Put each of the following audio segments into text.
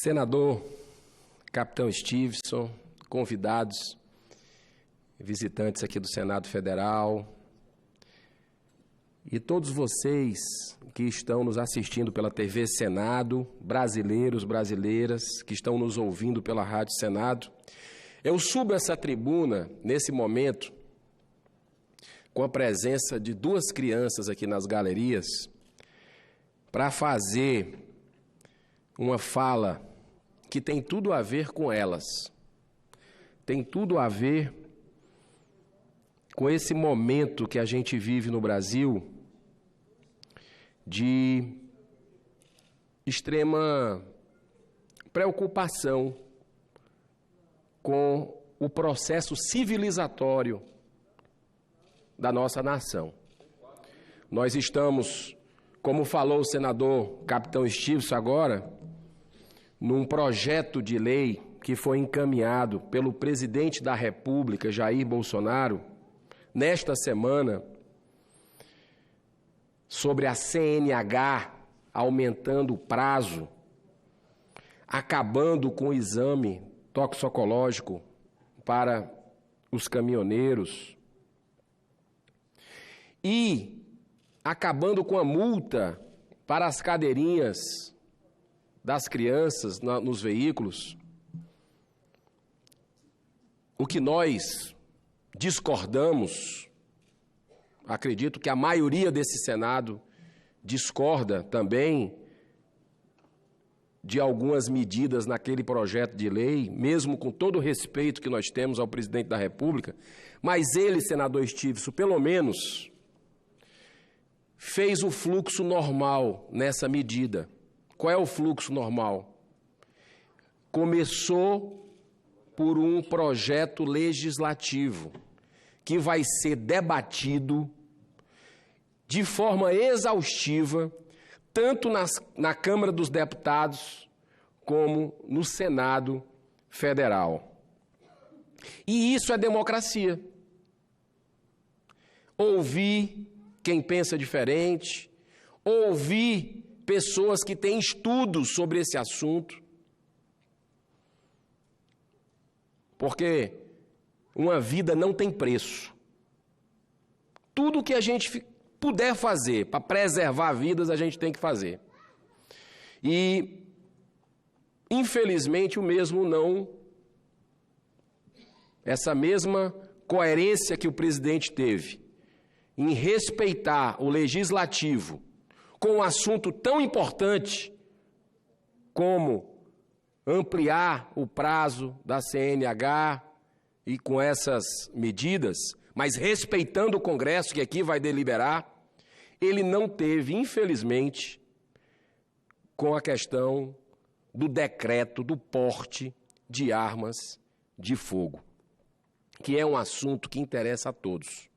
Senador, capitão Stevenson, convidados, visitantes aqui do Senado Federal e todos vocês que estão nos assistindo pela TV Senado, brasileiros, brasileiras, que estão nos ouvindo pela Rádio Senado. Eu subo essa tribuna, nesse momento, com a presença de duas crianças aqui nas galerias, para fazer uma fala que tem tudo a ver com elas. Tem tudo a ver com esse momento que a gente vive no Brasil de extrema preocupação com o processo civilizatório da nossa nação. Nós estamos, como falou o senador capitão Stevenson agora, num projeto de lei que foi encaminhado pelo presidente da República, Jair Bolsonaro, nesta semana, sobre a CNH, aumentando o prazo, acabando com o exame toxicológico para os caminhoneiros e acabando com a multa para as cadeirinhas das crianças nos veículos. O que nós discordamos, acredito que a maioria desse Senado discorda também de algumas medidas naquele projeto de lei, mesmo com todo o respeito que nós temos ao presidente da República, mas ele, senador Stevenson, pelo menos fez o fluxo normal nessa medida. Qual é o fluxo normal? Começou por um projeto legislativo que vai ser debatido de forma exaustiva, tanto na Câmara dos Deputados como no Senado Federal. E isso é democracia. Ouvir quem pensa diferente, ouvir pessoas que têm estudos sobre esse assunto, porque uma vida não tem preço. Tudo que a gente puder fazer para preservar vidas, a gente tem que fazer. E, infelizmente, essa mesma coerência que o presidente teve em respeitar o legislativo com um assunto tão importante como ampliar o prazo da CNH e com essas medidas, mas respeitando o Congresso que aqui vai deliberar, ele não teve, infelizmente, com a questão do decreto do porte de armas de fogo, que é um assunto que interessa a todos.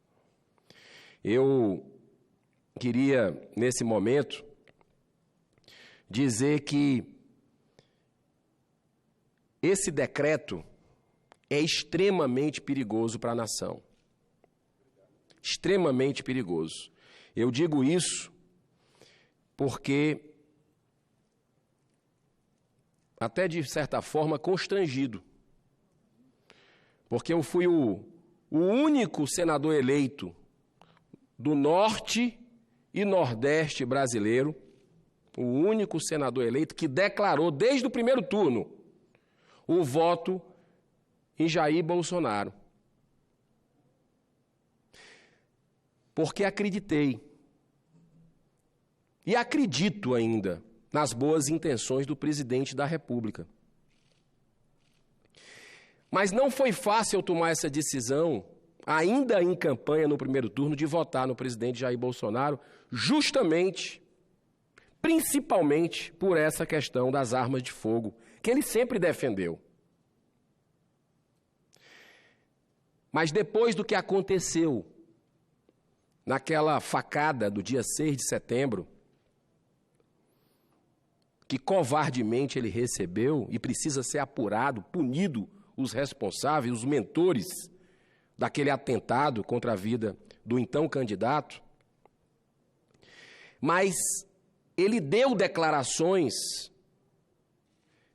Eu queria, nesse momento, dizer que esse decreto é extremamente perigoso para a nação. Extremamente perigoso. Eu digo isso porque, até de certa forma, constrangido. Porque eu fui o único senador eleito do Norte e Nordeste brasileiro, o único senador eleito que declarou desde o primeiro turno o voto em Jair Bolsonaro. Porque acreditei, e acredito ainda, nas boas intenções do presidente da República. Mas não foi fácil eu tomar essa decisão, ainda em campanha no primeiro turno, de votar no presidente Jair Bolsonaro, justamente, principalmente por essa questão das armas de fogo, que ele sempre defendeu. Mas depois do que aconteceu naquela facada do dia 6 de setembro, que covardemente ele recebeu e precisa ser apurado, punido os responsáveis, os mentores daquele atentado contra a vida do então candidato, mas ele deu declarações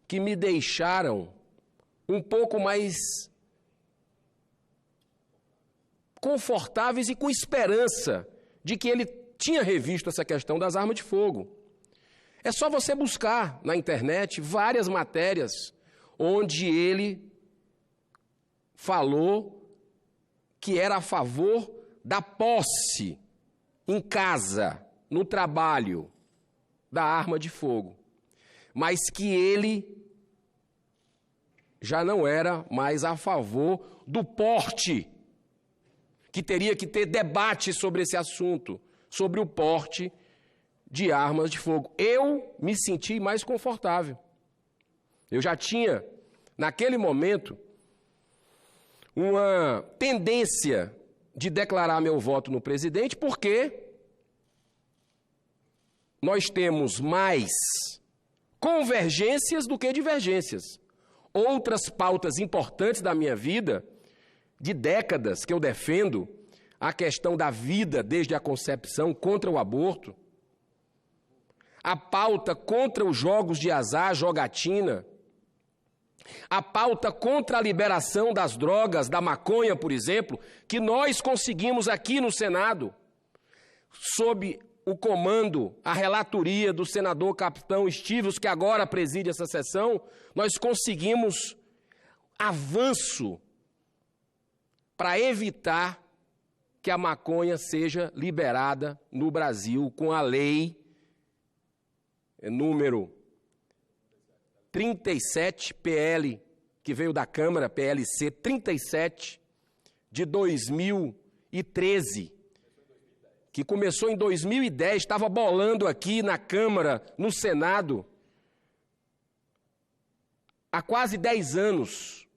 que me deixaram um pouco mais confortáveis e com esperança de que ele tinha revisto essa questão das armas de fogo. É só você buscar na internet várias matérias onde ele falou que era a favor da posse em casa, no trabalho, da arma de fogo, mas que ele já não era mais a favor do porte, que teria que ter debate sobre esse assunto, sobre o porte de armas de fogo. Eu me senti mais confortável. Eu já tinha, naquele momento, uma tendência de declarar meu voto no presidente, porque nós temos mais convergências do que divergências. Outras pautas importantes da minha vida, de décadas que eu defendo, a questão da vida desde a concepção contra o aborto, a pauta contra os jogos de azar, jogatina, a pauta contra a liberação das drogas, da maconha, por exemplo, que nós conseguimos aqui no Senado, sob o comando, a relatoria do senador capitão Estívios, que agora preside essa sessão, nós conseguimos avanço para evitar que a maconha seja liberada no Brasil com a lei número 37, PL, que veio da Câmara, PLC 37, de 2013, que começou em 2010, estava bolando aqui na Câmara, no Senado, há quase 10 anos,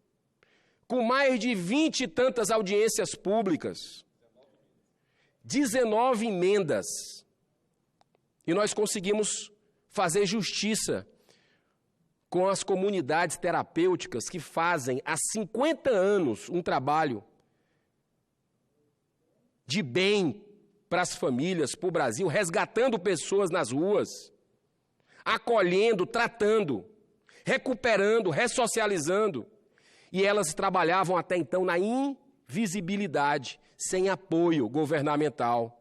com mais de 20 e tantas audiências públicas, 19 emendas, e nós conseguimos fazer justiça com as comunidades terapêuticas que fazem há 50 anos um trabalho de bem para as famílias, para o Brasil, resgatando pessoas nas ruas, acolhendo, tratando, recuperando, ressocializando. E elas trabalhavam até então na invisibilidade, sem apoio governamental.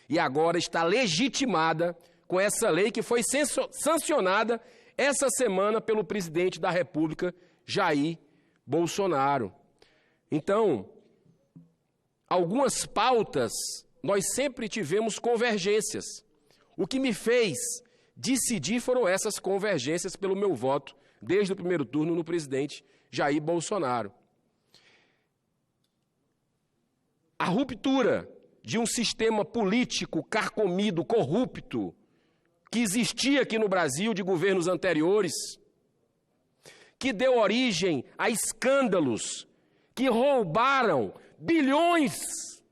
E agora está legitimada com essa lei que foi sancionada essa semana pelo presidente da República, Jair Bolsonaro. Então, algumas pautas nós sempre tivemos convergências. O que me fez decidir foram essas convergências pelo meu voto, desde o primeiro turno no presidente Jair Bolsonaro. A ruptura de um sistema político carcomido, corrupto, que existia aqui no Brasil de governos anteriores, que deu origem a escândalos que roubaram bilhões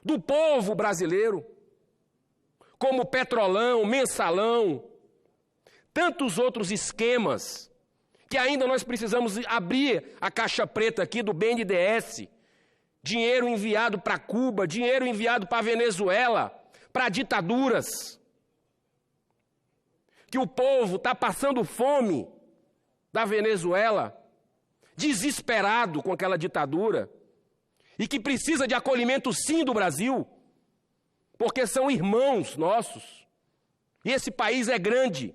do povo brasileiro, como Petrolão, Mensalão, tantos outros esquemas, que ainda nós precisamos abrir a caixa preta aqui do BNDES, dinheiro enviado para Cuba, dinheiro enviado para a Venezuela, para ditaduras, que o povo está passando fome da Venezuela, desesperado com aquela ditadura, e que precisa de acolhimento sim do Brasil, porque são irmãos nossos, e esse país é grande,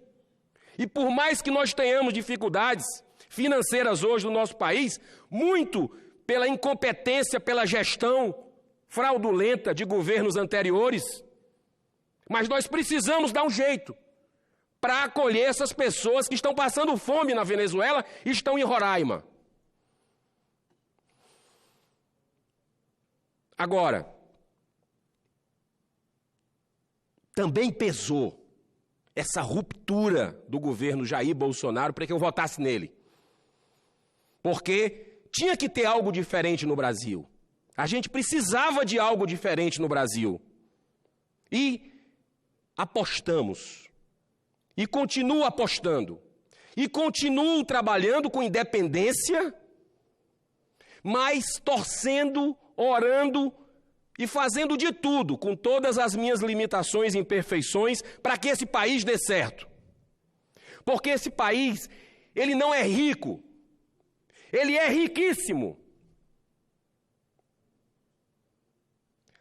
e por mais que nós tenhamos dificuldades financeiras hoje no nosso país, muito pela incompetência, pela gestão fraudulenta de governos anteriores, mas nós precisamos dar um jeito para acolher essas pessoas que estão passando fome na Venezuela e estão em Roraima. Agora, também pesou essa ruptura do governo Jair Bolsonaro para que eu votasse nele. Porque tinha que ter algo diferente no Brasil. A gente precisava de algo diferente no Brasil. E apostamos. E continuo apostando. E continuo trabalhando com independência, mas torcendo, orando e fazendo de tudo, com todas as minhas limitações e imperfeições, para que esse país dê certo. Porque esse país, ele não é rico, ele é riquíssimo.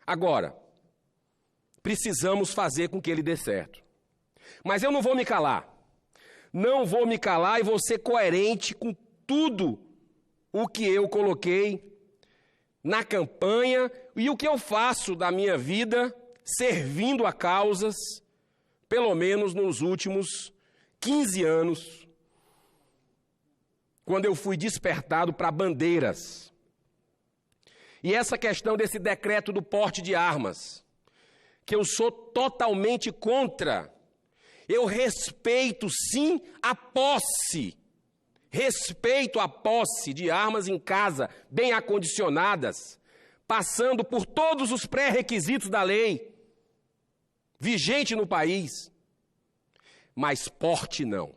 Agora, precisamos fazer com que ele dê certo. Mas eu não vou me calar. Não vou me calar e vou ser coerente com tudo o que eu coloquei na campanha e o que eu faço da minha vida servindo a causas, pelo menos nos últimos 15 anos, quando eu fui despertado para bandeiras. E essa questão desse decreto do porte de armas, que eu sou totalmente contra. Eu respeito, sim, a posse. Respeito a posse de armas em casa, bem acondicionadas, passando por todos os pré-requisitos da lei, vigente no país. Mas porte não.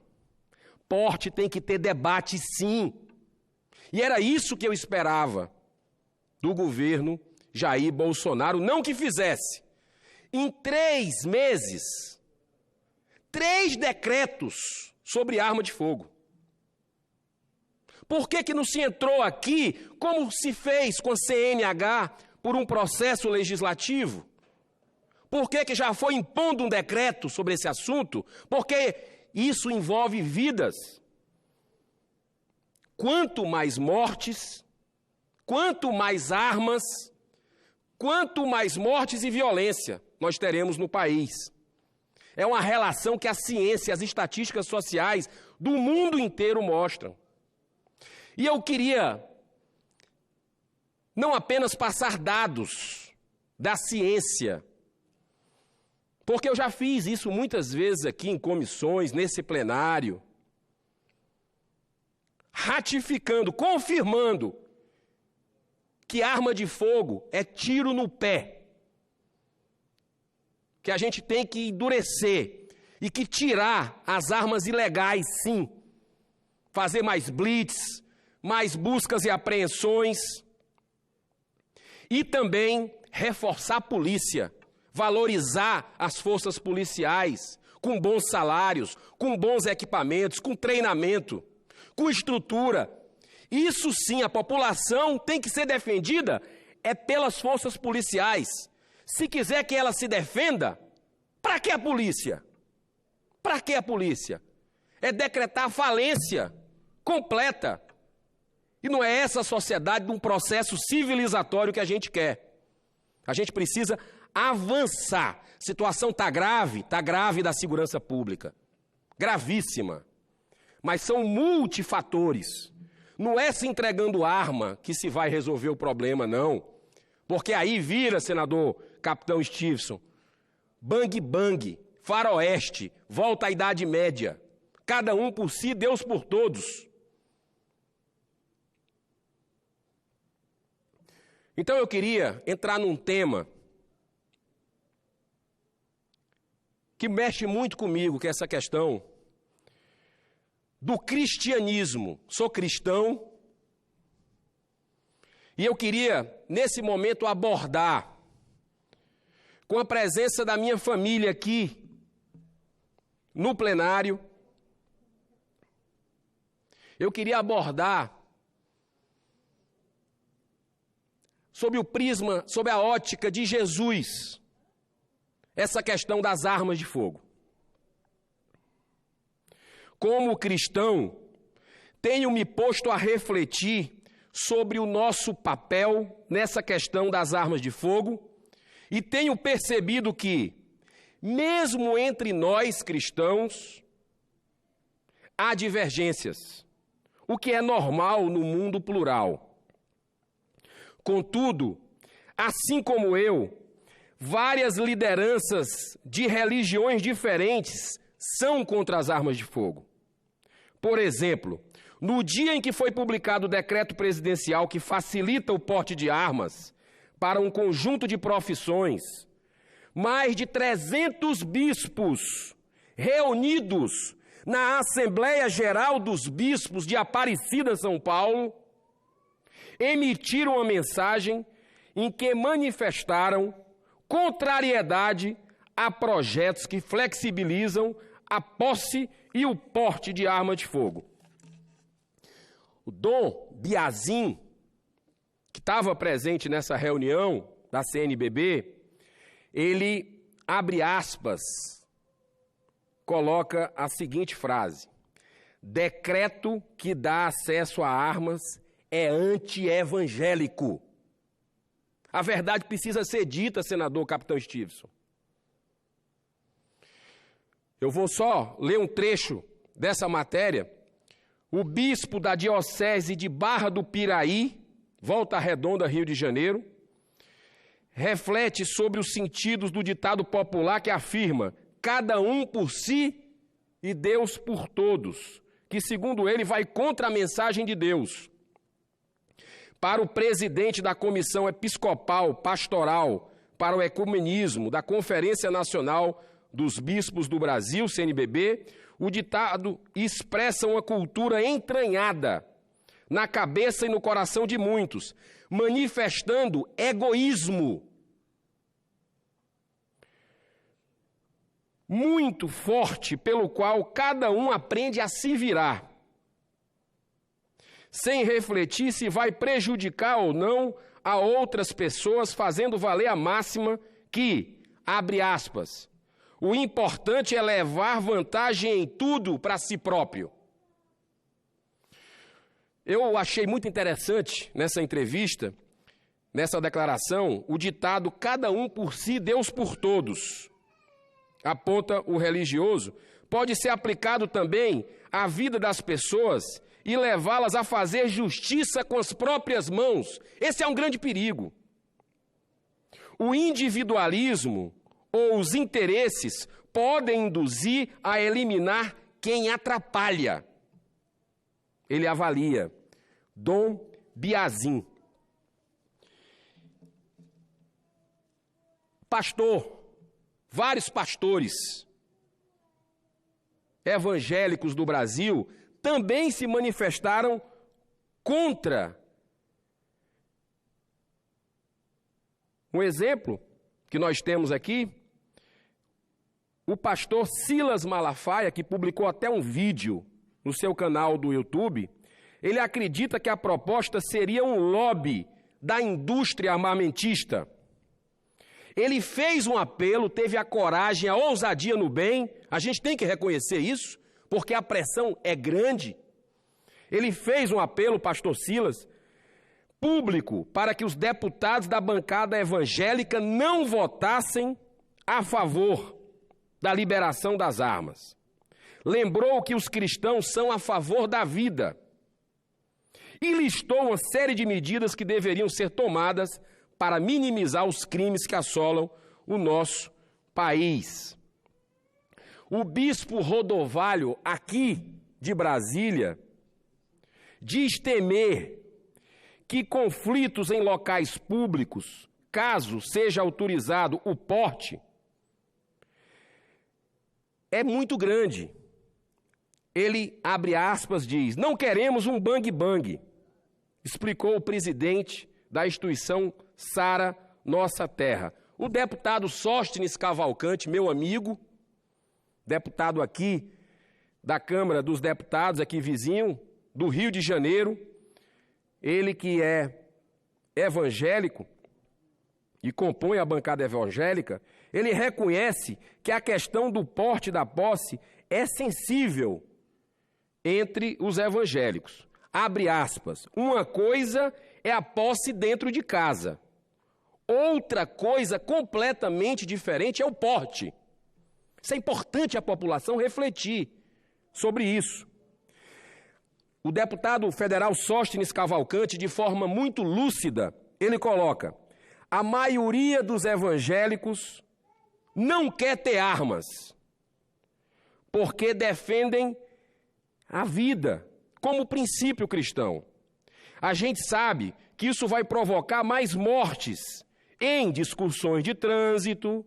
Porte tem que ter debate, sim. E era isso que eu esperava do governo Jair Bolsonaro, não que fizesse. Em 3 meses, 3 decretos sobre arma de fogo. Por que não se entrou aqui, como se fez com a CNH, por um processo legislativo? Por que já foi impondo um decreto sobre esse assunto? Porque isso envolve vidas. Quanto mais mortes, quanto mais armas, quanto mais mortes e violência nós teremos no país. É uma relação que a ciência, as estatísticas sociais do mundo inteiro mostram. E eu queria não apenas passar dados da ciência, porque eu já fiz isso muitas vezes aqui em comissões, nesse plenário, ratificando, confirmando que arma de fogo é tiro no pé, que a gente tem que endurecer e que tirar as armas ilegais, sim, fazer mais blitz, mais buscas e apreensões e também reforçar a polícia, valorizar as forças policiais com bons salários, com bons equipamentos, com treinamento, com estrutura. Isso sim, a população tem que ser defendida é pelas forças policiais. Se quiser que ela se defenda, para que a polícia? Para que a polícia? É decretar falência completa. E não é essa a sociedade de um processo civilizatório que a gente quer. A gente precisa avançar. A situação está grave da segurança pública. Gravíssima. Mas são multifatores. Não é se entregando arma que se vai resolver o problema, não. Porque aí vira, senador Capitão Stevenson, bang bang, faroeste, volta à Idade Média. Cada um por si, Deus por todos. Então eu queria entrar num tema que mexe muito comigo, que é essa questão do cristianismo. Sou cristão e eu queria, nesse momento, abordar, com a presença da minha família aqui no plenário, eu queria abordar sob o prisma, sob a ótica de Jesus, essa questão das armas de fogo. Como cristão, tenho me posto a refletir sobre o nosso papel nessa questão das armas de fogo e tenho percebido que, mesmo entre nós cristãos, há divergências, o que é normal no mundo plural. Contudo, assim como eu, várias lideranças de religiões diferentes são contra as armas de fogo. Por exemplo, no dia em que foi publicado o decreto presidencial que facilita o porte de armas para um conjunto de profissões, mais de 300 bispos reunidos na Assembleia Geral dos Bispos de Aparecida, São Paulo, emitiram uma mensagem em que manifestaram contrariedade a projetos que flexibilizam a posse e o porte de arma de fogo. O Dom Biazin, que estava presente nessa reunião da CNBB, ele, abre aspas, coloca a seguinte frase: decreto que dá acesso a armas é anti-evangélico. A verdade precisa ser dita, senador Capitão Stevenson. Eu vou só ler um trecho dessa matéria. O bispo da diocese de Barra do Piraí, Volta Redonda, Rio de Janeiro, reflete sobre os sentidos do ditado popular que afirma: cada um por si e Deus por todos, que, segundo ele, vai contra a mensagem de Deus. Para o presidente da Comissão Episcopal Pastoral para o Ecumenismo da Conferência Nacional dos Bispos do Brasil, CNBB, o ditado expressa uma cultura entranhada na cabeça e no coração de muitos, manifestando egoísmo muito forte, pelo qual cada um aprende a se virar, sem refletir se vai prejudicar ou não a outras pessoas, fazendo valer a máxima que, abre aspas, o importante é levar vantagem em tudo para si próprio. Eu achei muito interessante nessa entrevista, nessa declaração, o ditado cada um por si, Deus por todos. Aponta o religioso, pode ser aplicado também à vida das pessoas e levá-las a fazer justiça com as próprias mãos. Esse é um grande perigo. O individualismo ou os interesses podem induzir a eliminar quem atrapalha. Ele avalia. Dom Biazin. Pastor, vários pastores evangélicos do Brasil também se manifestaram contra. Um exemplo que nós temos aqui, o pastor Silas Malafaia, que publicou até um vídeo no seu canal do YouTube, ele acredita que a proposta seria um lobby da indústria armamentista. Ele fez um apelo, teve a coragem, a ousadia no bem, a gente tem que reconhecer isso, porque a pressão é grande. Ele fez um apelo, pastor Silas, público, para que os deputados da bancada evangélica não votassem a favor da liberação das armas. Lembrou que os cristãos são a favor da vida e listou uma série de medidas que deveriam ser tomadas para minimizar os crimes que assolam o nosso país. O bispo Rodovalho, aqui de Brasília, diz temer que conflitos em locais públicos, caso seja autorizado o porte, é muito grande. Ele, abre aspas, diz: não queremos um bang-bang, explicou o presidente da instituição Sara Nossa Terra. O deputado Sóstenes Cavalcante, meu amigo, deputado aqui da Câmara dos Deputados, aqui vizinho, do Rio de Janeiro, ele que é evangélico e compõe a bancada evangélica, ele reconhece que a questão do porte da posse é sensível entre os evangélicos. Abre aspas, uma coisa é a posse dentro de casa, outra coisa completamente diferente é o porte. Isso é importante a população refletir sobre isso. O deputado federal Sóstenes Cavalcante, de forma muito lúcida, ele coloca: a maioria dos evangélicos não quer ter armas, porque defendem a vida como princípio cristão. A gente sabe que isso vai provocar mais mortes em discussões de trânsito,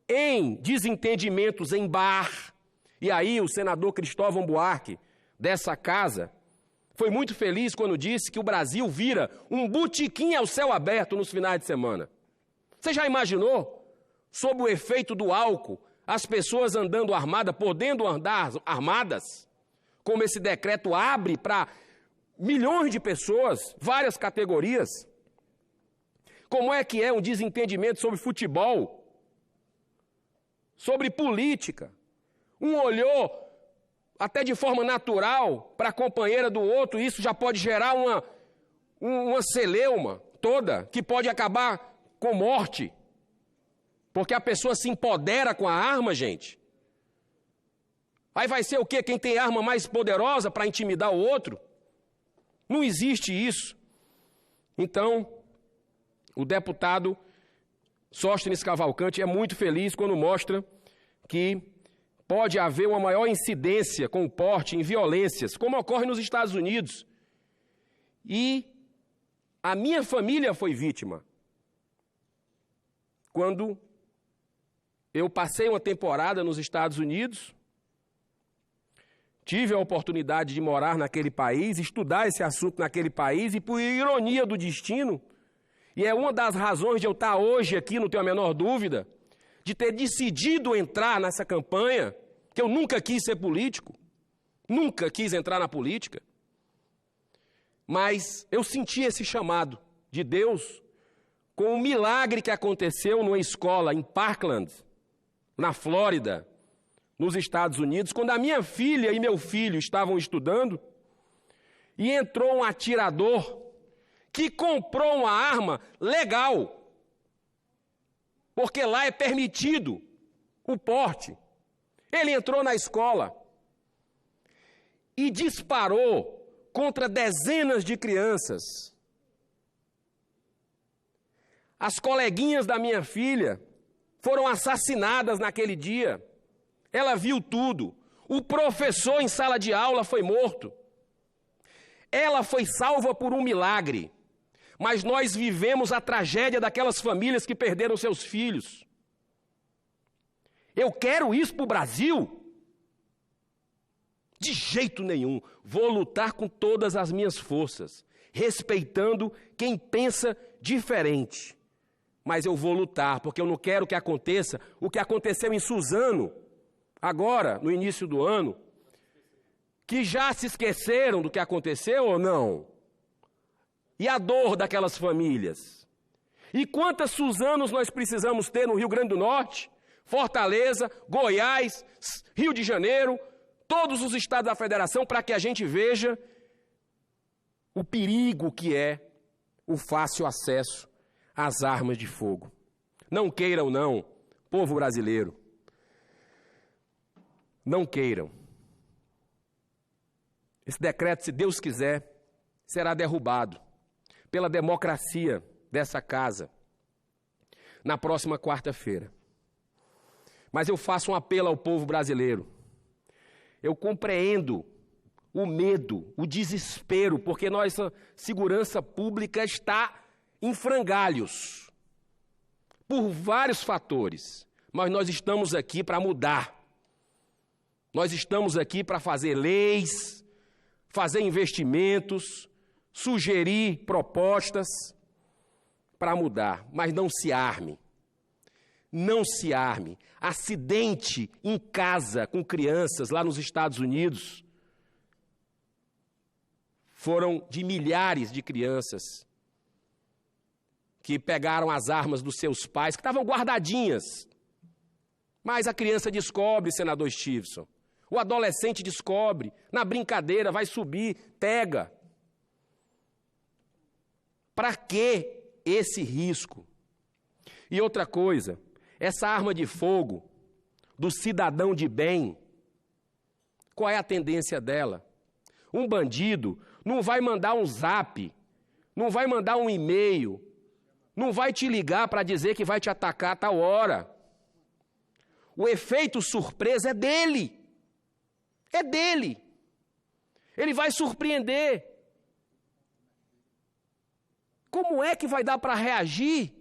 em desentendimentos em bar. E aí o senador Cristóvão Buarque, dessa casa, foi muito feliz quando disse que o Brasil vira um botequim ao céu aberto nos finais de semana. Você já imaginou, sob o efeito do álcool, as pessoas andando armadas, podendo andar armadas, como esse decreto abre para milhões de pessoas, várias categorias. Como é que é um desentendimento sobre futebol, sobre política? Um olhou até de forma natural para a companheira do outro, isso já pode gerar uma celeuma toda, que pode acabar com morte, porque a pessoa se empodera com a arma, gente. Aí vai ser o quê? Quem tem arma mais poderosa para intimidar o outro? Não existe isso. Então, o deputado Sóstenes Cavalcante é muito feliz quando mostra que pode haver uma maior incidência com o porte em violências, como ocorre nos Estados Unidos. E a minha família foi vítima. Quando eu passei uma temporada nos Estados Unidos, tive a oportunidade de morar naquele país, estudar esse assunto naquele país, e por ironia do destino, e é uma das razões de eu estar hoje aqui, não tenho a menor dúvida, de ter decidido entrar nessa campanha, que eu nunca quis ser político, nunca quis entrar na política, mas eu senti esse chamado de Deus com um milagre que aconteceu numa escola em Parkland, na Flórida, nos Estados Unidos, quando a minha filha e meu filho estavam estudando, e entrou um atirador que comprou uma arma legal, porque lá é permitido o porte. Ele entrou na escola e disparou contra dezenas de crianças. As coleguinhas da minha filha foram assassinadas naquele dia. Ela viu tudo. O professor em sala de aula foi morto. Ela foi salva por um milagre. Mas nós vivemos a tragédia daquelas famílias que perderam seus filhos. Eu quero isso para o Brasil? De jeito nenhum. Vou lutar com todas as minhas forças, respeitando quem pensa diferente. Mas eu vou lutar, porque eu não quero que aconteça o que aconteceu em Suzano, agora, no início do ano, que já se esqueceram do que aconteceu ou não? E a dor daquelas famílias. E quantas Suzanos nós precisamos ter no Rio Grande do Norte, Fortaleza, Goiás, Rio de Janeiro, todos os estados da federação, para que a gente veja o perigo que é o fácil acesso às armas de fogo. Não queiram, não, povo brasileiro. Não queiram. Esse decreto, se Deus quiser, será derrubado pela democracia dessa casa na próxima quarta-feira. Mas eu faço um apelo ao povo brasileiro. Eu compreendo o medo, o desespero, porque nossa segurança pública está em frangalhos por vários fatores. Mas nós estamos aqui para mudar. Nós estamos aqui para fazer leis, fazer investimentos, sugerir propostas para mudar, mas não se arme. Não se arme. Acidente em casa com crianças lá nos Estados Unidos foram de milhares de crianças que pegaram as armas dos seus pais, que estavam guardadinhas. Mas a criança descobre, senador Stevenson. O adolescente descobre, na brincadeira, vai subir, pega. Para que esse risco? E outra coisa, essa arma de fogo do cidadão de bem, qual é a tendência dela? Um bandido não vai mandar um zap, não vai mandar um e-mail, não vai te ligar para dizer que vai te atacar a tal hora. O efeito surpresa é dele. É dele. Ele vai surpreender. Como é que vai dar para reagir?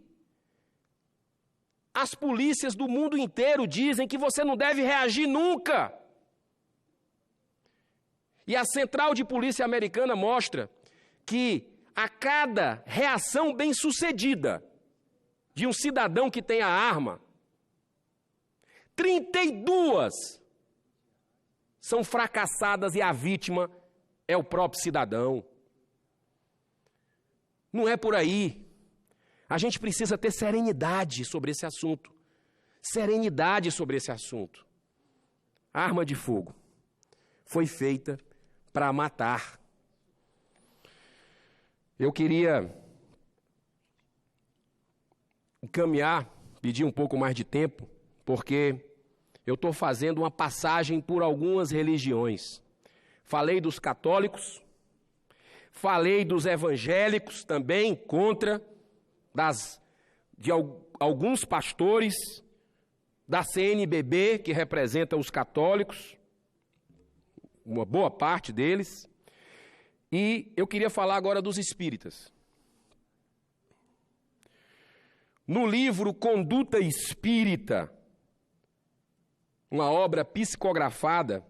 As polícias do mundo inteiro dizem que você não deve reagir nunca. E a Central de Polícia Americana mostra que a cada reação bem-sucedida de um cidadão que tem a arma, 32 são fracassadas e a vítima é o próprio cidadão. Não é por aí. A gente precisa ter serenidade sobre esse assunto. Serenidade sobre esse assunto. A arma de fogo foi feita para matar. Eu queria caminhar, pedir um pouco mais de tempo, porque eu estou fazendo uma passagem por algumas religiões. Falei dos católicos, falei dos evangélicos também, contra, de alguns pastores, da CNBB, que representa os católicos, uma boa parte deles, e eu queria falar agora dos espíritas. No livro Conduta Espírita, uma obra psicografada,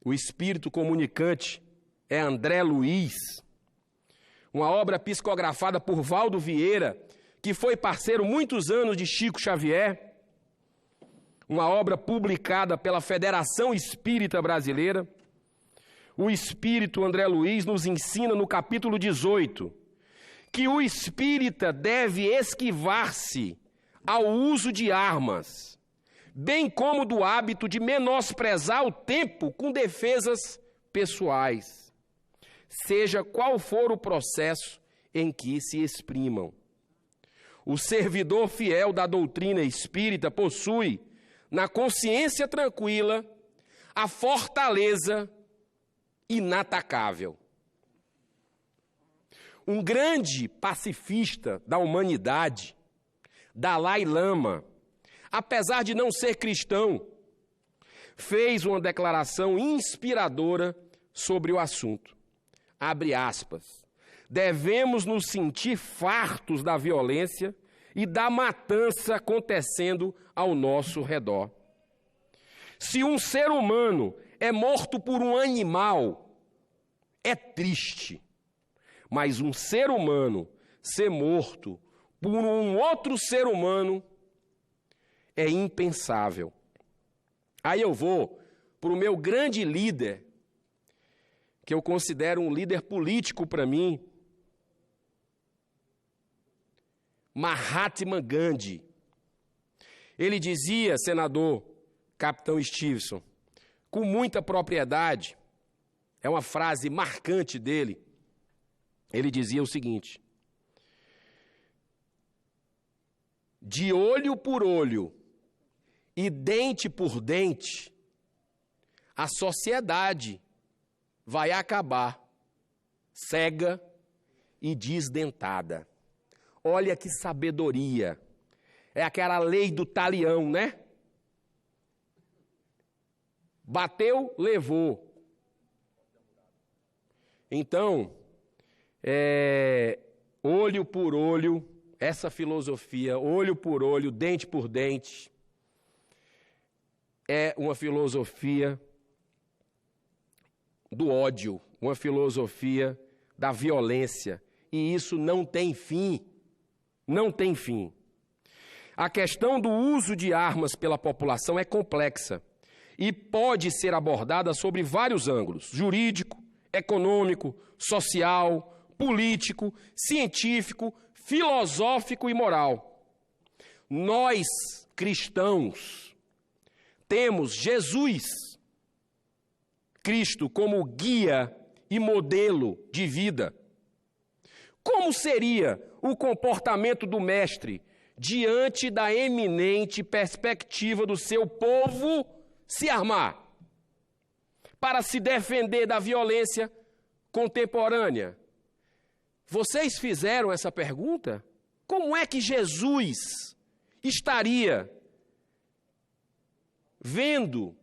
o espírito comunicante é André Luiz, uma obra psicografada por Valdo Vieira, que foi parceiro muitos anos de Chico Xavier, uma obra publicada pela Federação Espírita Brasileira. O espírito André Luiz nos ensina no capítulo 18 que o espírita deve esquivar-se ao uso de armas, bem como do hábito de menosprezar o tempo com defesas pessoais, seja qual for o processo em que se exprimam. O servidor fiel da doutrina espírita possui, na consciência tranquila, a fortaleza inatacável. Um grande pacifista da humanidade, Dalai Lama, apesar de não ser cristão, fez uma declaração inspiradora sobre o assunto. Abre aspas. Devemos nos sentir fartos da violência e da matança acontecendo ao nosso redor. Se um ser humano é morto por um animal, é triste. Mas um ser humano ser morto por um outro ser humano é impensável. Aí eu vou para o meu grande líder, que eu considero um líder político para mim, Mahatma Gandhi. Ele dizia, senador Capitão Stevenson, com muita propriedade, é uma frase marcante dele, ele dizia o seguinte: de olho por olho e dente por dente, a sociedade vai acabar cega e desdentada. Olha que sabedoria. É aquela lei do talião, né? Bateu, levou. Então, olho por olho, essa filosofia, olho por olho, dente por dente, é uma filosofia do ódio, uma filosofia da violência. E isso não tem fim. Não tem fim. A questão do uso de armas pela população é complexa e pode ser abordada sobre vários ângulos: jurídico, econômico, social, político, científico, filosófico e moral. Nós, cristãos, temos Jesus, Cristo, como guia e modelo de vida. Como seria o comportamento do mestre diante da eminente perspectiva do seu povo se armar para se defender da violência contemporânea? Vocês fizeram essa pergunta? Como é que Jesus estaria vendo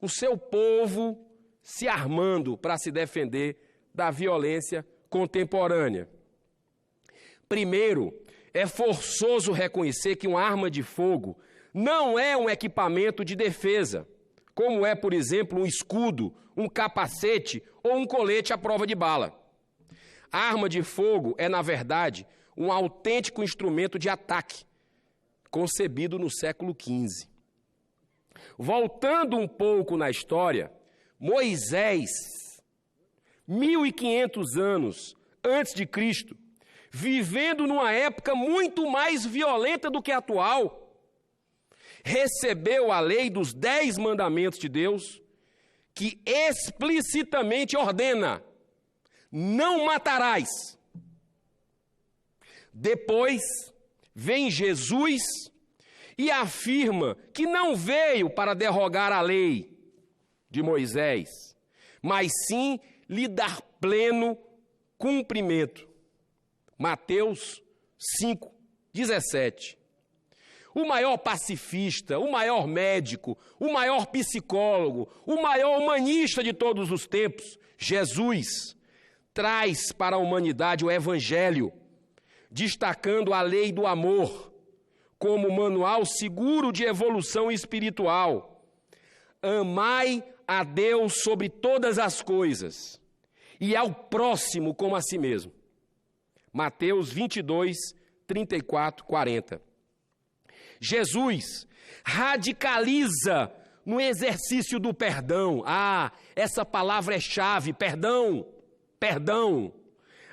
o seu povo se armando para se defender da violência contemporânea? Primeiro, é forçoso reconhecer que uma arma de fogo não é um equipamento de defesa, como é, por exemplo, um escudo, um capacete ou um colete à prova de bala. A arma de fogo é, na verdade, um autêntico instrumento de ataque, concebido no século XV. Voltando um pouco na história, Moisés 1.500 anos antes de Cristo, vivendo numa época muito mais violenta do que a atual, recebeu a lei dos 10 mandamentos de Deus, que explicitamente ordena: não matarás. Depois vem Jesus e afirma que não veio para derrogar a lei de Moisés, mas sim lhe dar pleno cumprimento. Mateus 5:17. O maior pacifista, o maior médico, o maior psicólogo, o maior humanista de todos os tempos, Jesus, traz para a humanidade o Evangelho, destacando a lei do amor como manual seguro de evolução espiritual. Amai a Deus sobre todas as coisas e ao próximo como a si mesmo. Mateus 22:34-40. Jesus radicaliza no exercício do perdão. Essa palavra é chave, perdão, perdão.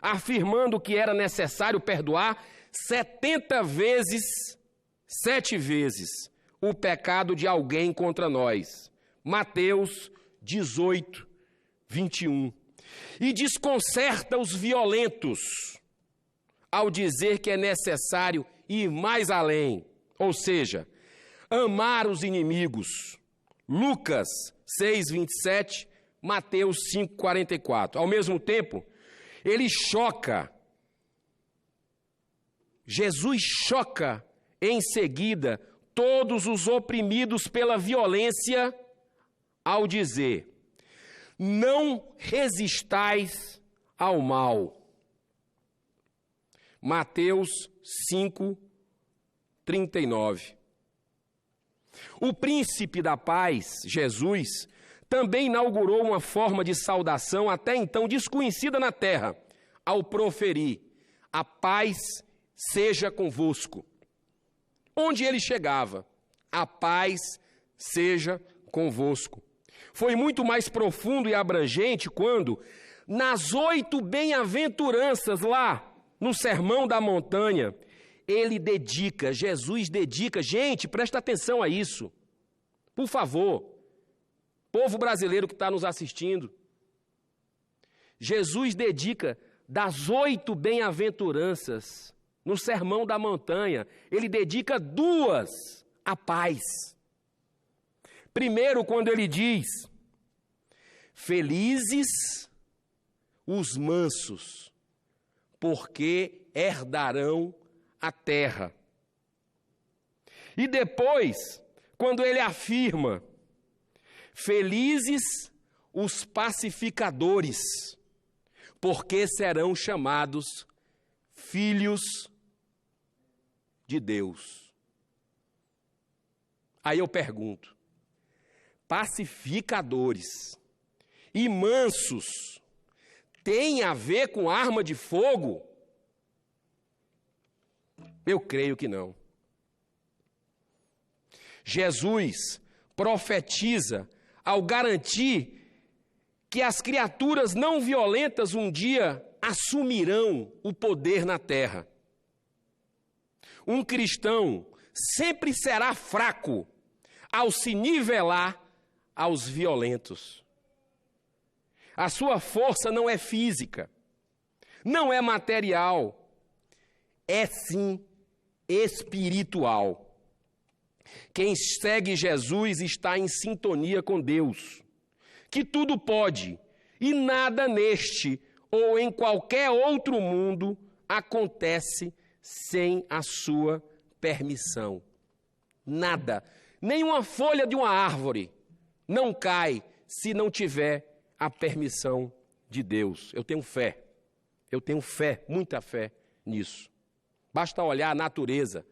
Afirmando que era necessário perdoar 70 vezes, 7 vezes, o pecado de alguém contra nós. Mateus 18:21. E desconcerta os violentos ao dizer que é necessário ir mais além, ou seja, amar os inimigos. Lucas 6:27, Mateus 5:44. Ao mesmo tempo, ele choca. Jesus choca em seguida todos os oprimidos pela violência ao dizer: não resistais ao mal. Mateus 5:39. O príncipe da paz, Jesus, também inaugurou uma forma de saudação até então desconhecida na terra, ao proferir: a paz seja convosco. Onde ele chegava, a paz seja convosco. Foi muito mais profundo e abrangente quando, nas 8 bem-aventuranças lá, no Sermão da Montanha, Jesus dedica, gente, presta atenção a isso, por favor, povo brasileiro que está nos assistindo, Jesus dedica das 8 bem-aventuranças, no Sermão da Montanha, ele dedica 2 à paz. Primeiro, quando ele diz: felizes os mansos, porque herdarão a terra. E depois, quando ele afirma: felizes os pacificadores, porque serão chamados filhos de Deus. Aí eu pergunto: pacificadores e mansos tem a ver com arma de fogo? Eu creio que não. Jesus profetiza ao garantir que as criaturas não violentas um dia assumirão o poder na terra. Um cristão sempre será fraco ao se nivelar aos violentos. A sua força não é física, não é material, é sim espiritual. Quem segue Jesus está em sintonia com Deus, que tudo pode e nada neste ou em qualquer outro mundo acontece sem a sua permissão. Nada, nenhuma folha de uma árvore não cai se não tiver a permissão de Deus. Eu tenho fé, muita fé nisso. Basta olhar a natureza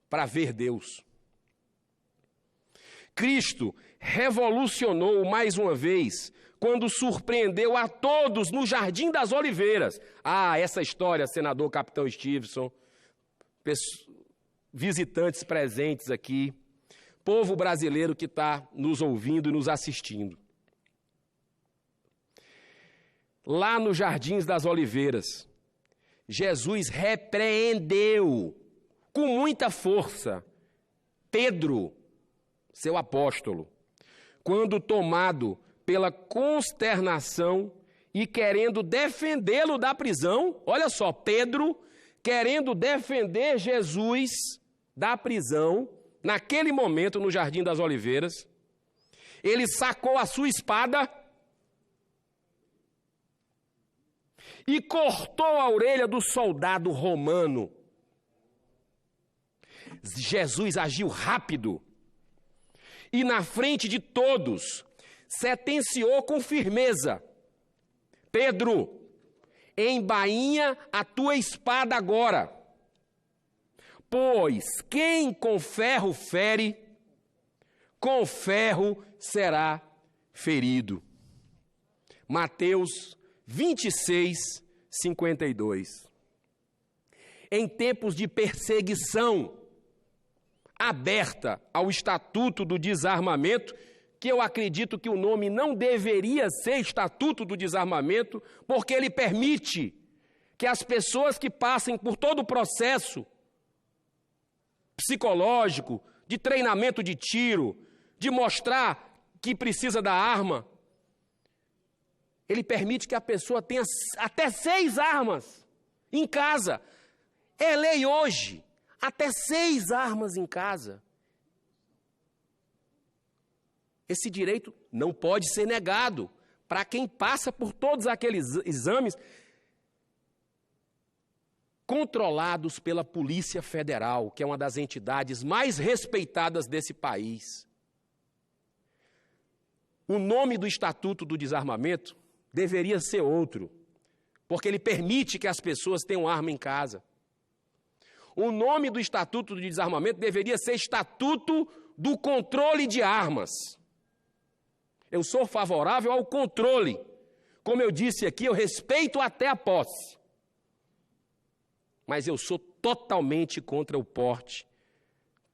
para ver Deus. Cristo revolucionou mais uma vez quando surpreendeu a todos no Jardim das Oliveiras. Essa história, senador Capitão Stevenson, visitantes presentes aqui, povo brasileiro que está nos ouvindo e nos assistindo. lá nos Jardins das Oliveiras, Jesus repreendeu com muita força Pedro, seu apóstolo, quando tomado pela consternação e querendo defendê-lo da prisão. Olha só, Pedro querendo defender Jesus da prisão, naquele momento no Jardim das Oliveiras, ele sacou a sua espada e cortou a orelha do soldado romano. Jesus agiu rápido e, na frente de todos, sentenciou com firmeza: Pedro, embainha a tua espada agora, pois quem com ferro fere, com ferro será ferido. Mateus 26, 52. Em tempos de perseguição aberta ao Estatuto do Desarmamento, que eu acredito que o nome não deveria ser Estatuto do Desarmamento, porque ele permite que as pessoas que passem por todo o processo psicológico, de treinamento de tiro, de mostrar que precisa da arma, ele permite que a pessoa tenha até 6 armas em casa. É lei hoje, até 6 armas em casa. Esse direito não pode ser negado para quem passa por todos aqueles exames controlados pela Polícia Federal, que é uma das entidades mais respeitadas desse país. O nome do Estatuto do Desarmamento deveria ser outro, porque ele permite que as pessoas tenham arma em casa. O nome do Estatuto do Desarmamento deveria ser Estatuto do Controle de Armas. Eu sou favorável ao controle. Como eu disse aqui, eu respeito até a posse. Mas eu sou totalmente contra o porte,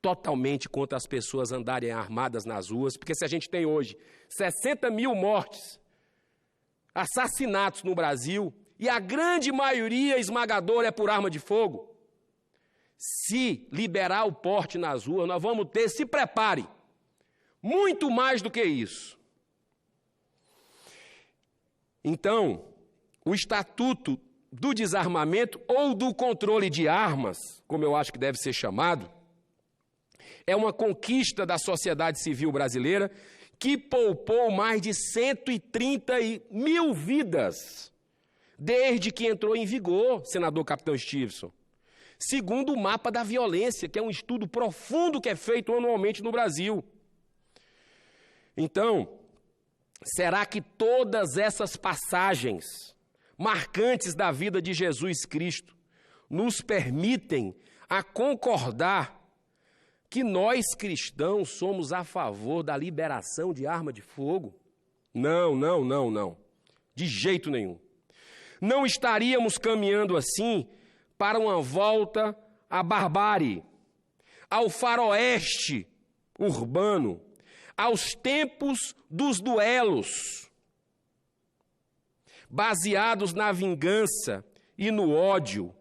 totalmente contra as pessoas andarem armadas nas ruas, porque se a gente tem hoje 60 mil mortes, assassinatos no Brasil, e a grande maioria esmagadora é por arma de fogo, se liberar o porte nas ruas, nós vamos ter, se prepare, muito mais do que isso. Então, o Estatuto do Desarmamento ou do Controle de Armas, como eu acho que deve ser chamado, é uma conquista da sociedade civil brasileira que poupou mais de 130 mil vidas desde que entrou em vigor, senador Capitão Stevenson, segundo o Mapa da Violência, que é um estudo profundo que é feito anualmente no Brasil. Então, será que todas essas passagens marcantes da vida de Jesus Cristo nos permitem a concordar que nós cristãos somos a favor da liberação de arma de fogo? Não. De jeito nenhum. Não estaríamos caminhando assim para uma volta à barbárie, ao faroeste urbano, aos tempos dos duelos, baseados na vingança e no ódio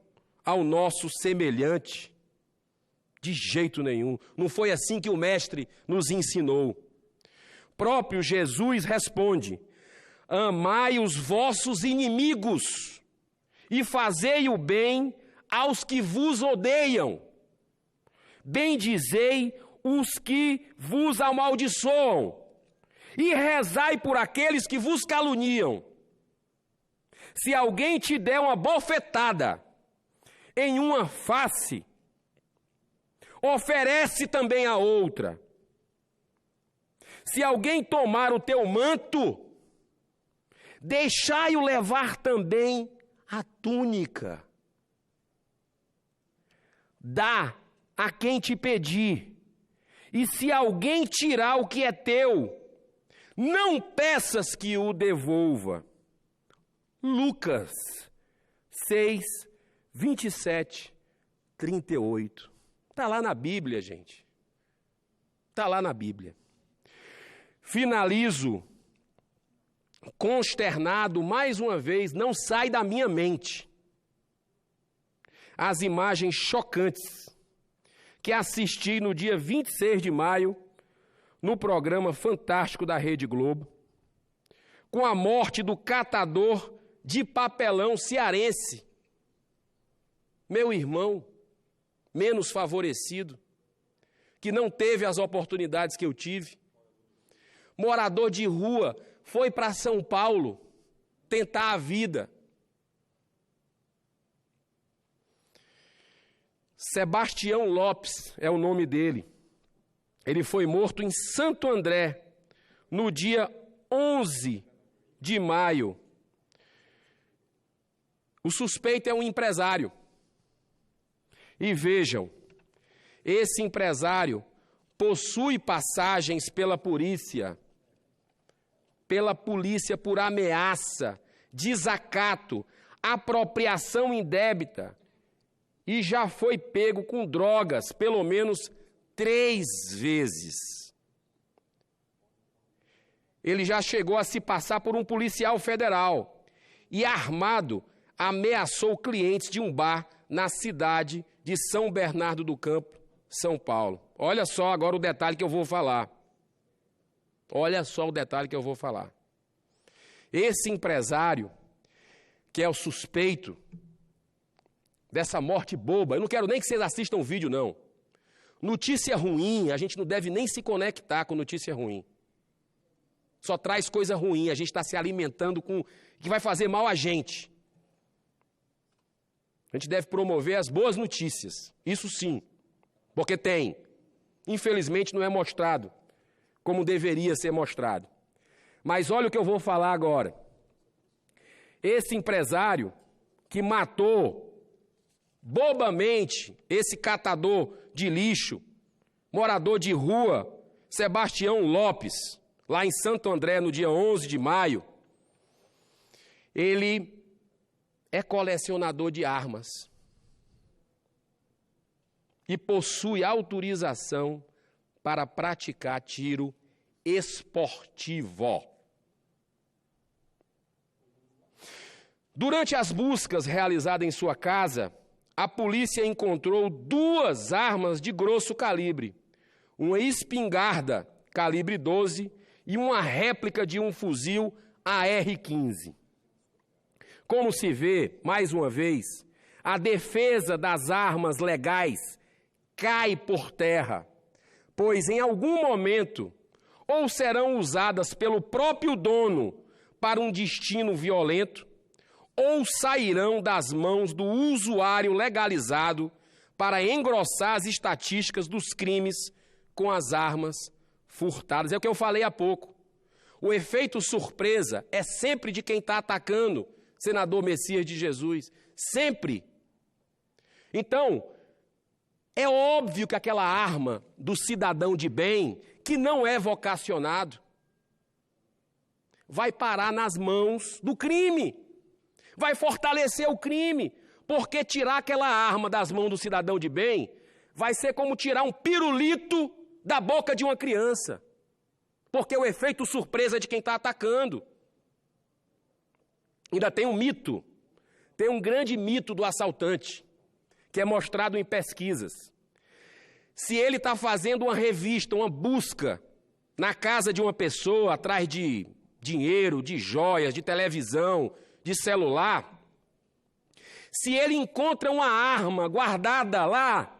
ao nosso semelhante. De jeito nenhum. Não foi assim que o Mestre nos ensinou. Próprio Jesus responde: amai os vossos inimigos e fazei o bem aos que vos odeiam. Bendizei os que vos amaldiçoam e rezai por aqueles que vos caluniam. Se alguém te der uma bofetada em uma face, oferece também a outra. Se alguém tomar o teu manto, deixai-o levar também a túnica. Dá a quem te pedir, e se alguém tirar o que é teu, não peças que o devolva. Lucas 6, 27, 38. Está lá na Bíblia, gente. Está lá na Bíblia. Finalizo consternado, mais uma vez, não sai da minha mente as imagens chocantes que assisti no dia 26 de maio, no programa fantástico da Rede Globo, com a morte do catador de papelão cearense, meu irmão, menos favorecido, que não teve as oportunidades que eu tive, morador de rua, foi para São Paulo tentar a vida. Sebastião Lopes é o nome dele. Ele foi morto em Santo André, no dia 11 de maio. O suspeito é um empresário. E vejam, esse empresário possui passagens pela polícia por ameaça, desacato, apropriação indébita, e já foi pego com drogas pelo menos 3 vezes. Ele já chegou a se passar por um policial federal e, armado, ameaçou clientes de um bar na cidade de São Bernardo do Campo, São Paulo. Olha só agora o detalhe que eu vou falar. Olha só o detalhe que eu vou falar. Esse empresário, que é o suspeito dessa morte boba, eu não quero nem que vocês assistam o vídeo, não. Notícia ruim, a gente não deve nem se conectar com notícia ruim. Só traz coisa ruim, a gente está se alimentando com que vai fazer mal a gente. A gente deve promover as boas notícias, isso sim, porque tem. Infelizmente não é mostrado como deveria ser mostrado. Mas olha o que eu vou falar agora. Esse empresário que matou bobamente esse catador de lixo, morador de rua, Sebastião Lopes, lá em Santo André, no dia 11 de maio, ele é colecionador de armas e possui autorização para praticar tiro esportivo. Durante as buscas realizadas em sua casa, a polícia encontrou 2 armas de grosso calibre, uma espingarda calibre 12 e uma réplica de um fuzil AR-15. Como se vê, mais uma vez, a defesa das armas legais cai por terra, pois em algum momento ou serão usadas pelo próprio dono para um destino violento, ou sairão das mãos do usuário legalizado para engrossar as estatísticas dos crimes com as armas furtadas. É o que eu falei há pouco. O efeito surpresa é sempre de quem está atacando, senador Messias de Jesus. Sempre. Então, é óbvio que aquela arma do cidadão de bem, que não é vocacionado, vai parar nas mãos do crime. Vai fortalecer o crime, porque tirar aquela arma das mãos do cidadão de bem vai ser como tirar um pirulito da boca de uma criança, porque o efeito surpresa é de quem está atacando. Ainda tem um mito, tem um grande mito do assaltante, que é mostrado em pesquisas. Se ele está fazendo uma revista, uma busca na casa de uma pessoa, atrás de dinheiro, de joias, de televisão, de celular, se ele encontra uma arma guardada lá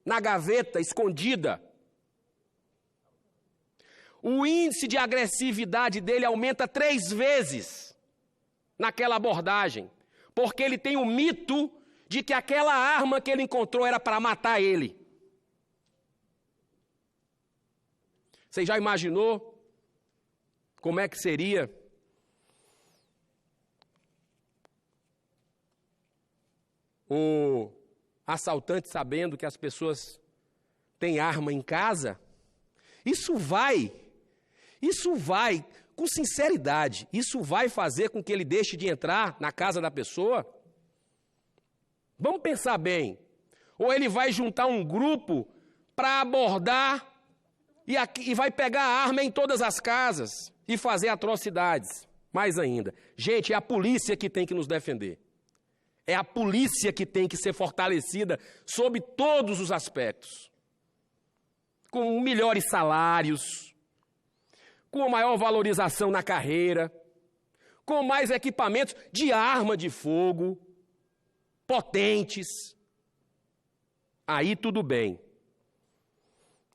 na gaveta, escondida, o índice de agressividade dele aumenta 3 vezes naquela abordagem, porque ele tem o mito de que aquela arma que ele encontrou era para matar ele. Você já imaginou como é que seria o assaltante sabendo que as pessoas têm arma em casa? Isso vai, com sinceridade, isso vai fazer com que ele deixe de entrar na casa da pessoa? Vamos pensar bem. Ou ele vai juntar um grupo para abordar e vai pegar a arma em todas as casas e fazer atrocidades. Mais ainda. Gente, é a polícia que tem que nos defender. É a polícia que tem que ser fortalecida sob todos os aspectos. Com melhores salários, com maior valorização na carreira, com mais equipamentos de arma de fogo, potentes. Aí tudo bem.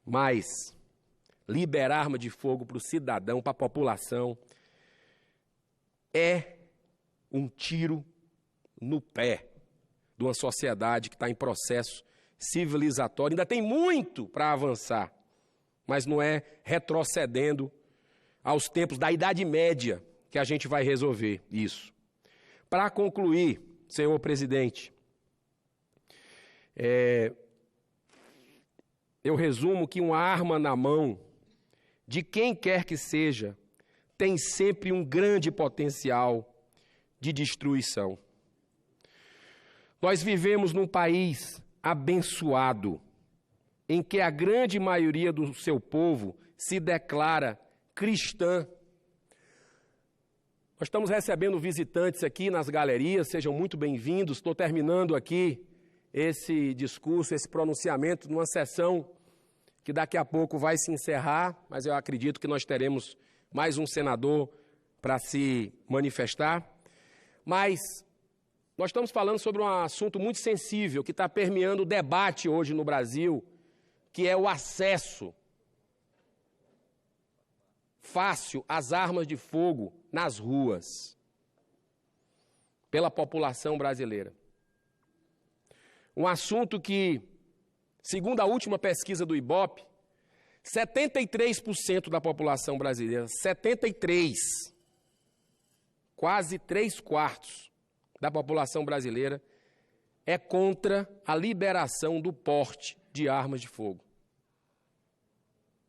Mas liberar arma de fogo para o cidadão, para a população, é um tiro no pé de uma sociedade que está em processo civilizatório. Ainda tem muito para avançar, mas não é retrocedendo aos tempos da Idade Média que a gente vai resolver isso. Para concluir, senhor presidente, eu resumo que uma arma na mão de quem quer que seja tem sempre um grande potencial de destruição. Nós vivemos num país abençoado, em que a grande maioria do seu povo se declara cristã. Nós estamos recebendo visitantes aqui nas galerias, sejam muito bem-vindos. Estou terminando aqui esse discurso, esse pronunciamento, numa sessão que daqui a pouco vai se encerrar, mas eu acredito que nós teremos mais um senador para se manifestar. Mas nós estamos falando sobre um assunto muito sensível que está permeando o debate hoje no Brasil, que é o acesso fácil às armas de fogo nas ruas pela população brasileira. Um assunto que, segundo a última pesquisa do IBOPE, 73% da população brasileira, 73%, quase 3/4 da população brasileira, é contra a liberação do porte de armas de fogo.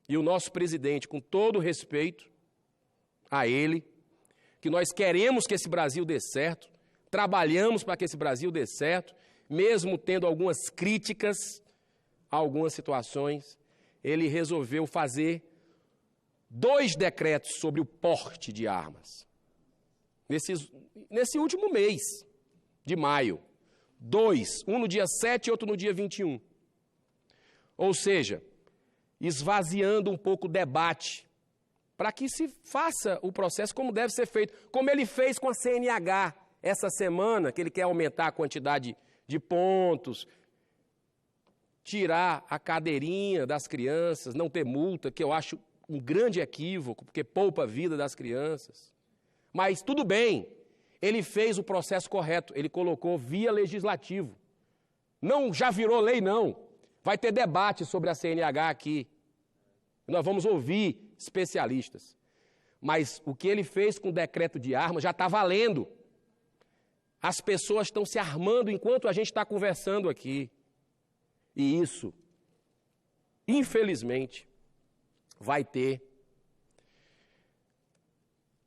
E o nosso presidente, com todo respeito a ele, que nós queremos que esse Brasil dê certo, trabalhamos para que esse Brasil dê certo, mesmo tendo algumas críticas a algumas situações, ele resolveu fazer 2 decretos sobre o porte de armas. Nesse último mês de maio. 2, um no dia 7 e outro no dia 21. Ou seja, esvaziando um pouco o debate, para que se faça o processo como deve ser feito, como ele fez com a CNH essa semana, que ele quer aumentar a quantidade de pontos, tirar a cadeirinha das crianças, não ter multa, que eu acho um grande equívoco, porque poupa a vida das crianças. Mas tudo bem, ele fez o processo correto, ele colocou via legislativo. Não já virou lei, não. Vai ter debate sobre a CNH aqui. Nós vamos ouvir especialistas. Mas o que ele fez com o decreto de armas já está valendo. As pessoas estão se armando enquanto a gente está conversando aqui. E isso, infelizmente, vai ter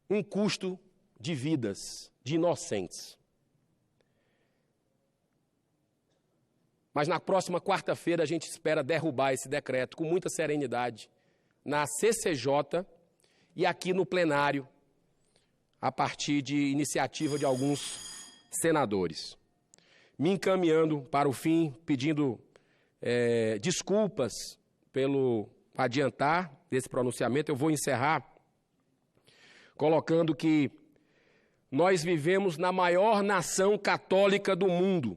um custo de vidas de inocentes. Mas na próxima quarta-feira a gente espera derrubar esse decreto com muita serenidade na CCJ e aqui no plenário, a partir de iniciativa de alguns senadores. Me encaminhando para o fim, pedindo desculpas pelo adiantar desse pronunciamento, eu vou encerrar colocando que nós vivemos na maior nação católica do mundo.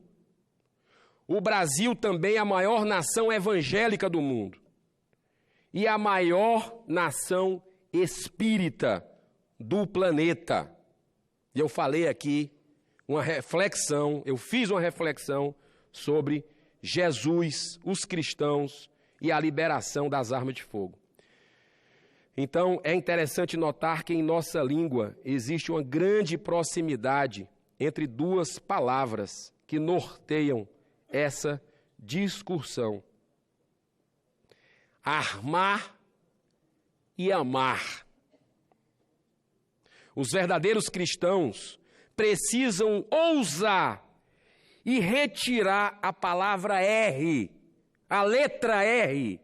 O Brasil também é a maior nação evangélica do mundo e a maior nação espírita do planeta. E eu falei aqui eu fiz uma reflexão sobre Jesus, os cristãos e a liberação das armas de fogo. Então, é interessante notar que em nossa língua existe uma grande proximidade entre 2 palavras que norteiam essa discussão: armar e amar. Os verdadeiros cristãos precisam ousar e retirar a palavra R, a letra R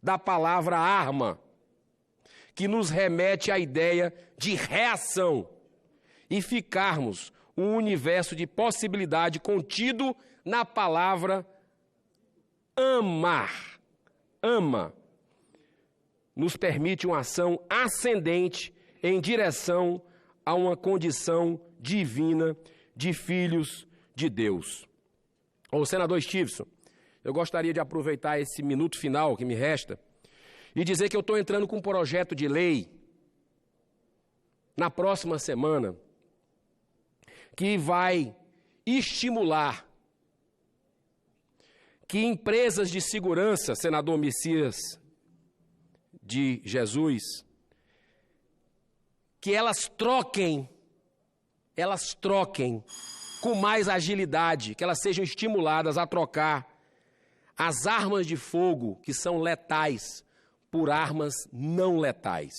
da palavra arma, que nos remete à ideia de reação e ficarmos um universo de possibilidade contido na palavra amar. Ama nos permite uma ação ascendente em direção a uma condição divina de filhos de Deus. Ô, senador Stevenson, eu gostaria de aproveitar esse minuto final que me resta e dizer que eu estou entrando com um projeto de lei na próxima semana que vai estimular que empresas de segurança, senador Messias de Jesus, que elas troquem com mais agilidade, que elas sejam estimuladas a trocar as armas de fogo que são letais por armas não letais.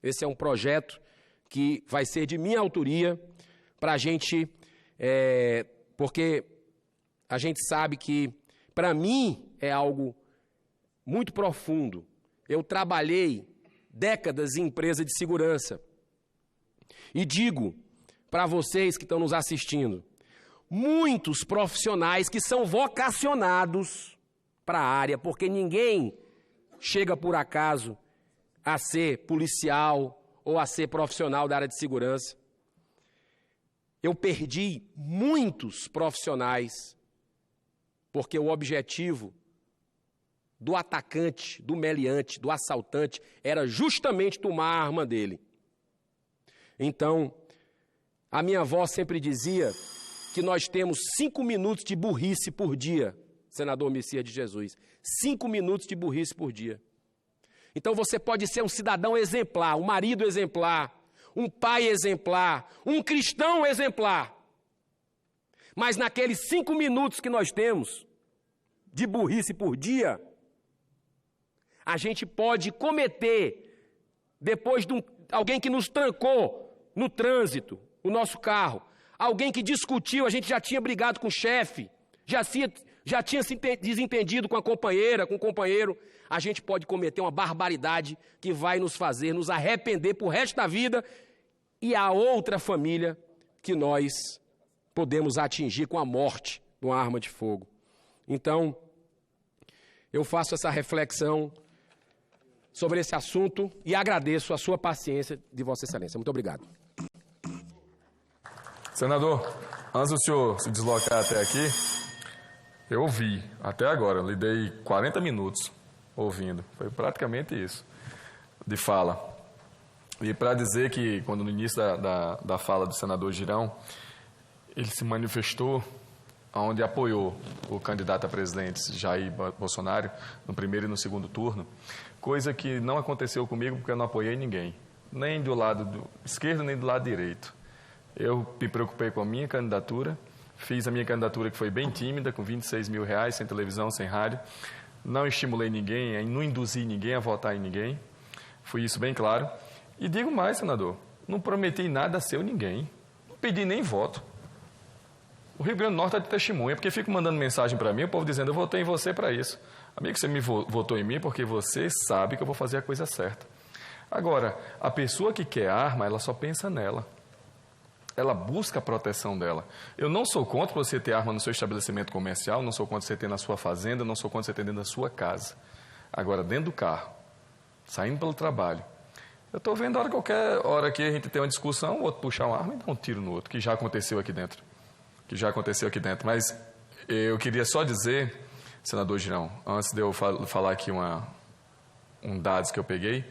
Esse é um projeto que vai ser de minha autoria para a gente, porque a gente sabe que, para mim, é algo muito profundo. Eu trabalhei décadas em empresa de segurança e digo para vocês que estão nos assistindo, muitos profissionais que são vocacionados para a área, porque ninguém chega por acaso a ser policial ou a ser profissional da área de segurança. Eu perdi muitos profissionais porque o objetivo do atacante, do meliante, do assaltante era justamente tomar a arma dele. Então, a minha avó sempre dizia que nós temos 5 minutos de burrice por dia, senador Messias de Jesus. 5 minutos de burrice por dia. Então você pode ser um cidadão exemplar, um marido exemplar, um pai exemplar, um cristão exemplar. Mas naqueles 5 minutos que nós temos de burrice por dia, a gente pode cometer, depois de alguém que nos trancou no trânsito, o nosso carro, alguém que discutiu, a gente já tinha brigado com o chefe, já tinha se desentendido com a companheira, com o companheiro, a gente pode cometer uma barbaridade que vai nos fazer nos arrepender por resto da vida e a outra família que nós podemos atingir com a morte de uma arma de fogo. Então, eu faço essa reflexão sobre esse assunto e agradeço a sua paciência de Vossa Excelência. Muito obrigado. Senador, antes do senhor se deslocar até aqui, eu ouvi, até agora, eu lhe dei 40 minutos ouvindo. Foi praticamente isso, de fala. E para dizer que, quando no início da fala do senador Girão, ele se manifestou onde apoiou o candidato a presidente Jair Bolsonaro no primeiro e no segundo turno, coisa que não aconteceu comigo porque eu não apoiei ninguém, nem do lado esquerdo nem do lado direito. Eu me preocupei com a minha candidatura, fiz a minha candidatura que foi bem tímida, com R$26 mil, sem televisão, sem rádio, não estimulei ninguém, não induzi ninguém a votar em ninguém, foi isso bem claro. E digo mais, senador, não prometi nada a seu ninguém, não pedi nem voto. O Rio Grande do Norte é de testemunha, porque fico mandando mensagem para mim, o povo dizendo, eu votei em você para isso. Amigo, você me votou em mim porque você sabe que eu vou fazer a coisa certa. Agora, a pessoa que quer arma, ela só pensa nela. Ela busca a proteção dela. Eu não sou contra você ter arma no seu estabelecimento comercial, não sou contra você ter na sua fazenda, não sou contra você ter dentro da sua casa. Agora, dentro do carro, saindo pelo trabalho, eu estou vendo qualquer hora que a gente tem uma discussão, o outro puxar uma arma e dar um tiro no outro, que já aconteceu aqui dentro. Mas eu queria só dizer, senador Girão, antes de eu falar aqui um dados que eu peguei,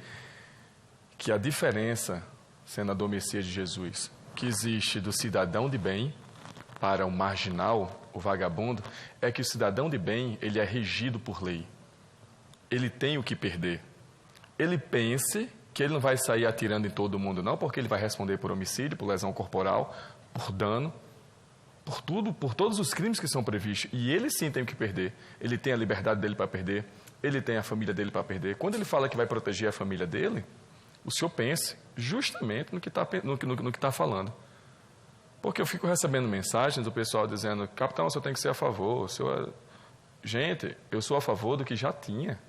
que a diferença, senador Messias de Jesus, que existe do cidadão de bem para o marginal, o vagabundo, é que o cidadão de bem, ele é regido por lei. Ele tem o que perder. Ele pense que ele não vai sair atirando em todo mundo, não, porque ele vai responder por homicídio, por lesão corporal, por dano, por todos os crimes que são previstos. E ele sim tem o que perder. Ele tem a liberdade dele para perder, ele tem a família dele para perder. Quando ele fala que vai proteger a família dele, o senhor pense justamente no que está falando. Porque eu fico recebendo mensagens do pessoal dizendo, capitão, o senhor tem que ser a favor. Gente, eu sou a favor do que já tinha.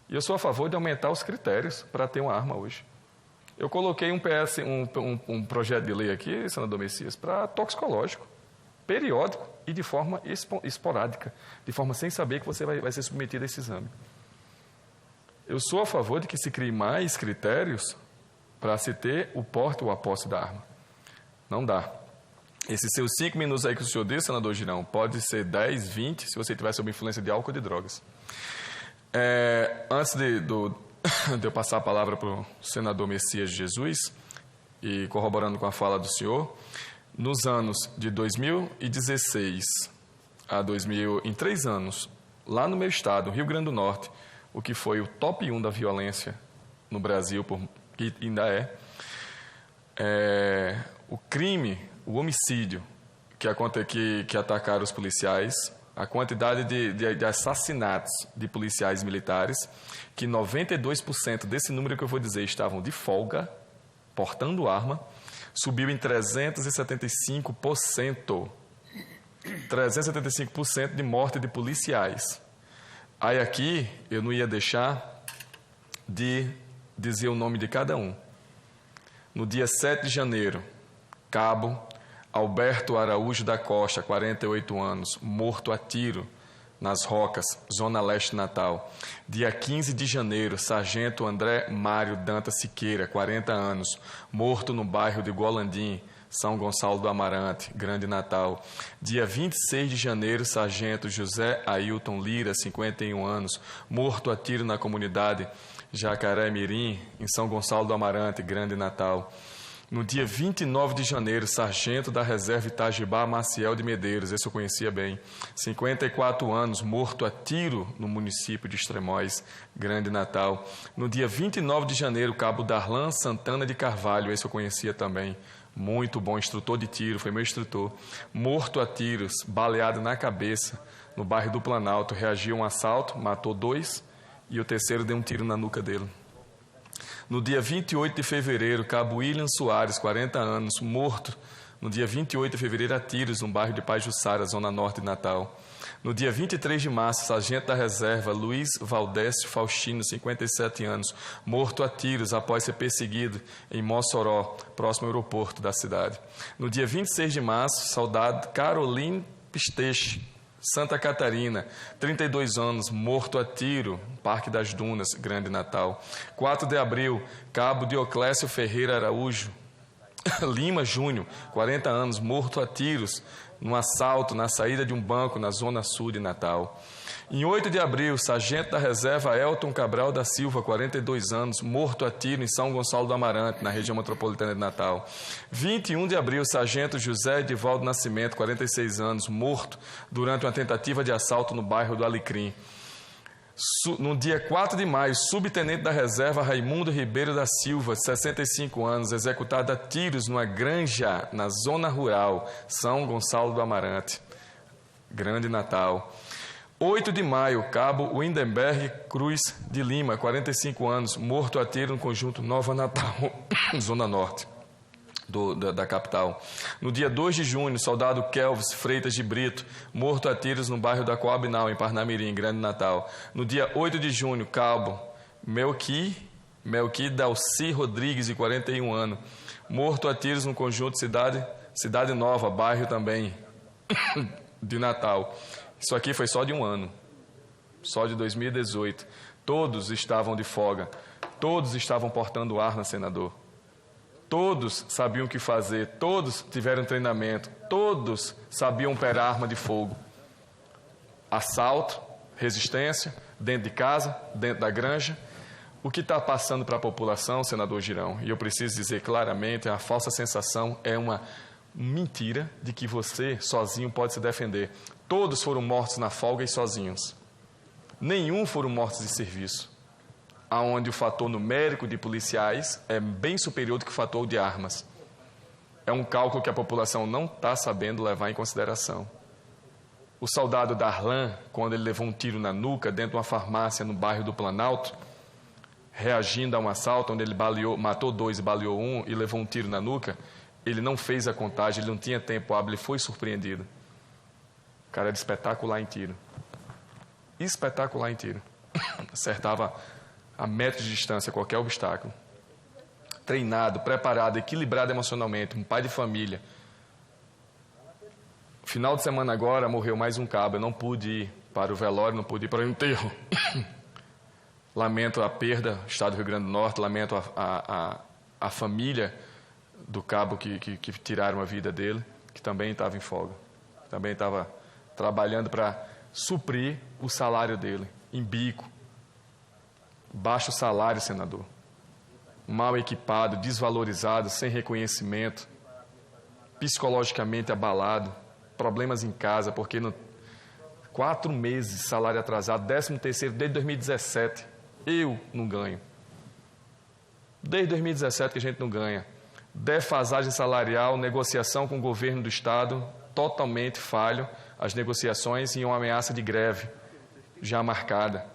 E eu sou a favor de aumentar os critérios para ter uma arma hoje. Eu coloquei um projeto de lei aqui, senador Messias, para toxicológico, periódico e de forma esporádica, de forma sem saber que você vai ser submetido a esse exame. Eu sou a favor de que se crie mais critérios para se ter o porte ou a posse da arma. Não dá. Esses seus 5 minutos aí que o senhor disse, senador Girão, pode ser 10, 20, se você estiver sob influência de álcool ou de drogas. Antes de eu passar a palavra para o senador Messias Jesus, e corroborando com a fala do senhor, nos anos de 2016 a 2000, em 3 anos, lá no meu estado, Rio Grande do Norte, o que foi o top 1 da violência no Brasil, que ainda o crime, o homicídio que atacaram os policiais, a quantidade de assassinatos de policiais militares, que 92% desse número que eu vou dizer estavam de folga, portando arma, subiu em 375%. 375% de morte de policiais. Aí aqui eu não ia deixar de dizer o nome de cada um. No dia 7 de janeiro, Cabo Alberto Araújo da Costa, 48 anos, morto a tiro nas Rocas, Zona Leste Natal. Dia 15 de janeiro, Sargento André Mário Dantas Siqueira, 40 anos, morto no bairro de Golandim, São Gonçalo do Amarante, Grande Natal. Dia 26 de janeiro, Sargento José Ailton Lira, 51 anos, morto a tiro na comunidade Jacaré Mirim, em São Gonçalo do Amarante, Grande Natal. No dia 29 de janeiro, sargento da reserva Itajibá, Maciel de Medeiros, esse eu conhecia bem, 54 anos, morto a tiro no município de Extremóis, Grande Natal. No dia 29 de janeiro, cabo Darlan Santana de Carvalho, esse eu conhecia também, muito bom, instrutor de tiro, foi meu instrutor, morto a tiros, baleado na cabeça, no bairro do Planalto, reagiu a um assalto, matou 2 e o terceiro deu um tiro na nuca dele. No dia 28 de fevereiro, cabo William Soares, 40 anos, morto no dia 28 de fevereiro a tiros no bairro de Pajuçara, zona norte de Natal. No dia 23 de março, sargento da reserva Luiz Valdécio Faustino, 57 anos, morto a tiros após ser perseguido em Mossoró, próximo ao aeroporto da cidade. No dia 26 de março, soldado Caroline Pisteche, Santa Catarina, 32 anos, morto a tiro, Parque das Dunas, Grande Natal. 4 de abril, cabo Dioclésio Ferreira Araújo, Lima Júnior, 40 anos, morto a tiros, num assalto na saída de um banco na zona sul de Natal. Em 8 de abril, sargento da reserva Elton Cabral da Silva, 42 anos, morto a tiro em São Gonçalo do Amarante, na região metropolitana de Natal. 21 de abril, sargento José Edivaldo Nascimento, 46 anos, morto durante uma tentativa de assalto no bairro do Alecrim. No dia 4 de maio, subtenente da reserva Raimundo Ribeiro da Silva, 65 anos, executado a tiros numa granja na zona rural, São Gonçalo do Amarante, Grande Natal. 8 de maio, cabo Windenberg Cruz de Lima, 45 anos, morto a tiro no conjunto Nova Natal, zona norte da capital. No dia 2 de junho, soldado Kelvis Freitas de Brito, morto a tiros no bairro da Coabinal, em Parnamirim, Grande Natal. No dia 8 de junho, cabo Melqui Dalci Rodrigues, de 41 anos, morto a tiros no conjunto Cidade Nova, bairro também de Natal. Isso aqui foi só de um ano, só de 2018. Todos estavam de folga, todos estavam portando arma, senador. Todos sabiam o que fazer, todos tiveram treinamento, todos sabiam operar arma de fogo. Assalto, resistência, dentro de casa, dentro da granja. O que está passando para a população, senador Girão, e eu preciso dizer claramente, é uma falsa sensação, é uma mentira de que você sozinho pode se defender. Todos foram mortos na folga e sozinhos. Nenhum foram mortos de serviço, aonde o fator numérico de policiais é bem superior do que o fator de armas. É um cálculo que a população não está sabendo levar em consideração. O soldado Darlan, quando ele levou um tiro na nuca dentro de uma farmácia no bairro do Planalto, reagindo a um assalto onde ele matou 2 e baleou 1 e levou um tiro na nuca, ele não fez a contagem, ele não tinha tempo hábil, ele foi surpreendido. O cara era espetacular em tiro. Espetacular em tiro. Acertava a metros de distância, qualquer obstáculo. Treinado, preparado, equilibrado emocionalmente, um pai de família. Final de semana agora, morreu mais um cabo. Eu não pude ir para o velório, não pude ir para o enterro. Lamento a perda, Estado do Rio Grande do Norte, lamento a família do cabo que tiraram a vida dele, que também estava em folga. Também estava trabalhando para suprir o salário dele, em bico. Baixo salário, senador. Mal equipado, desvalorizado, sem reconhecimento, psicologicamente abalado, problemas em casa, porque 4 meses salário atrasado, 13º desde 2017, eu não ganho. Desde 2017 que a gente não ganha. Defasagem salarial, negociação com o governo do Estado, totalmente falho, as negociações e uma ameaça de greve já marcada.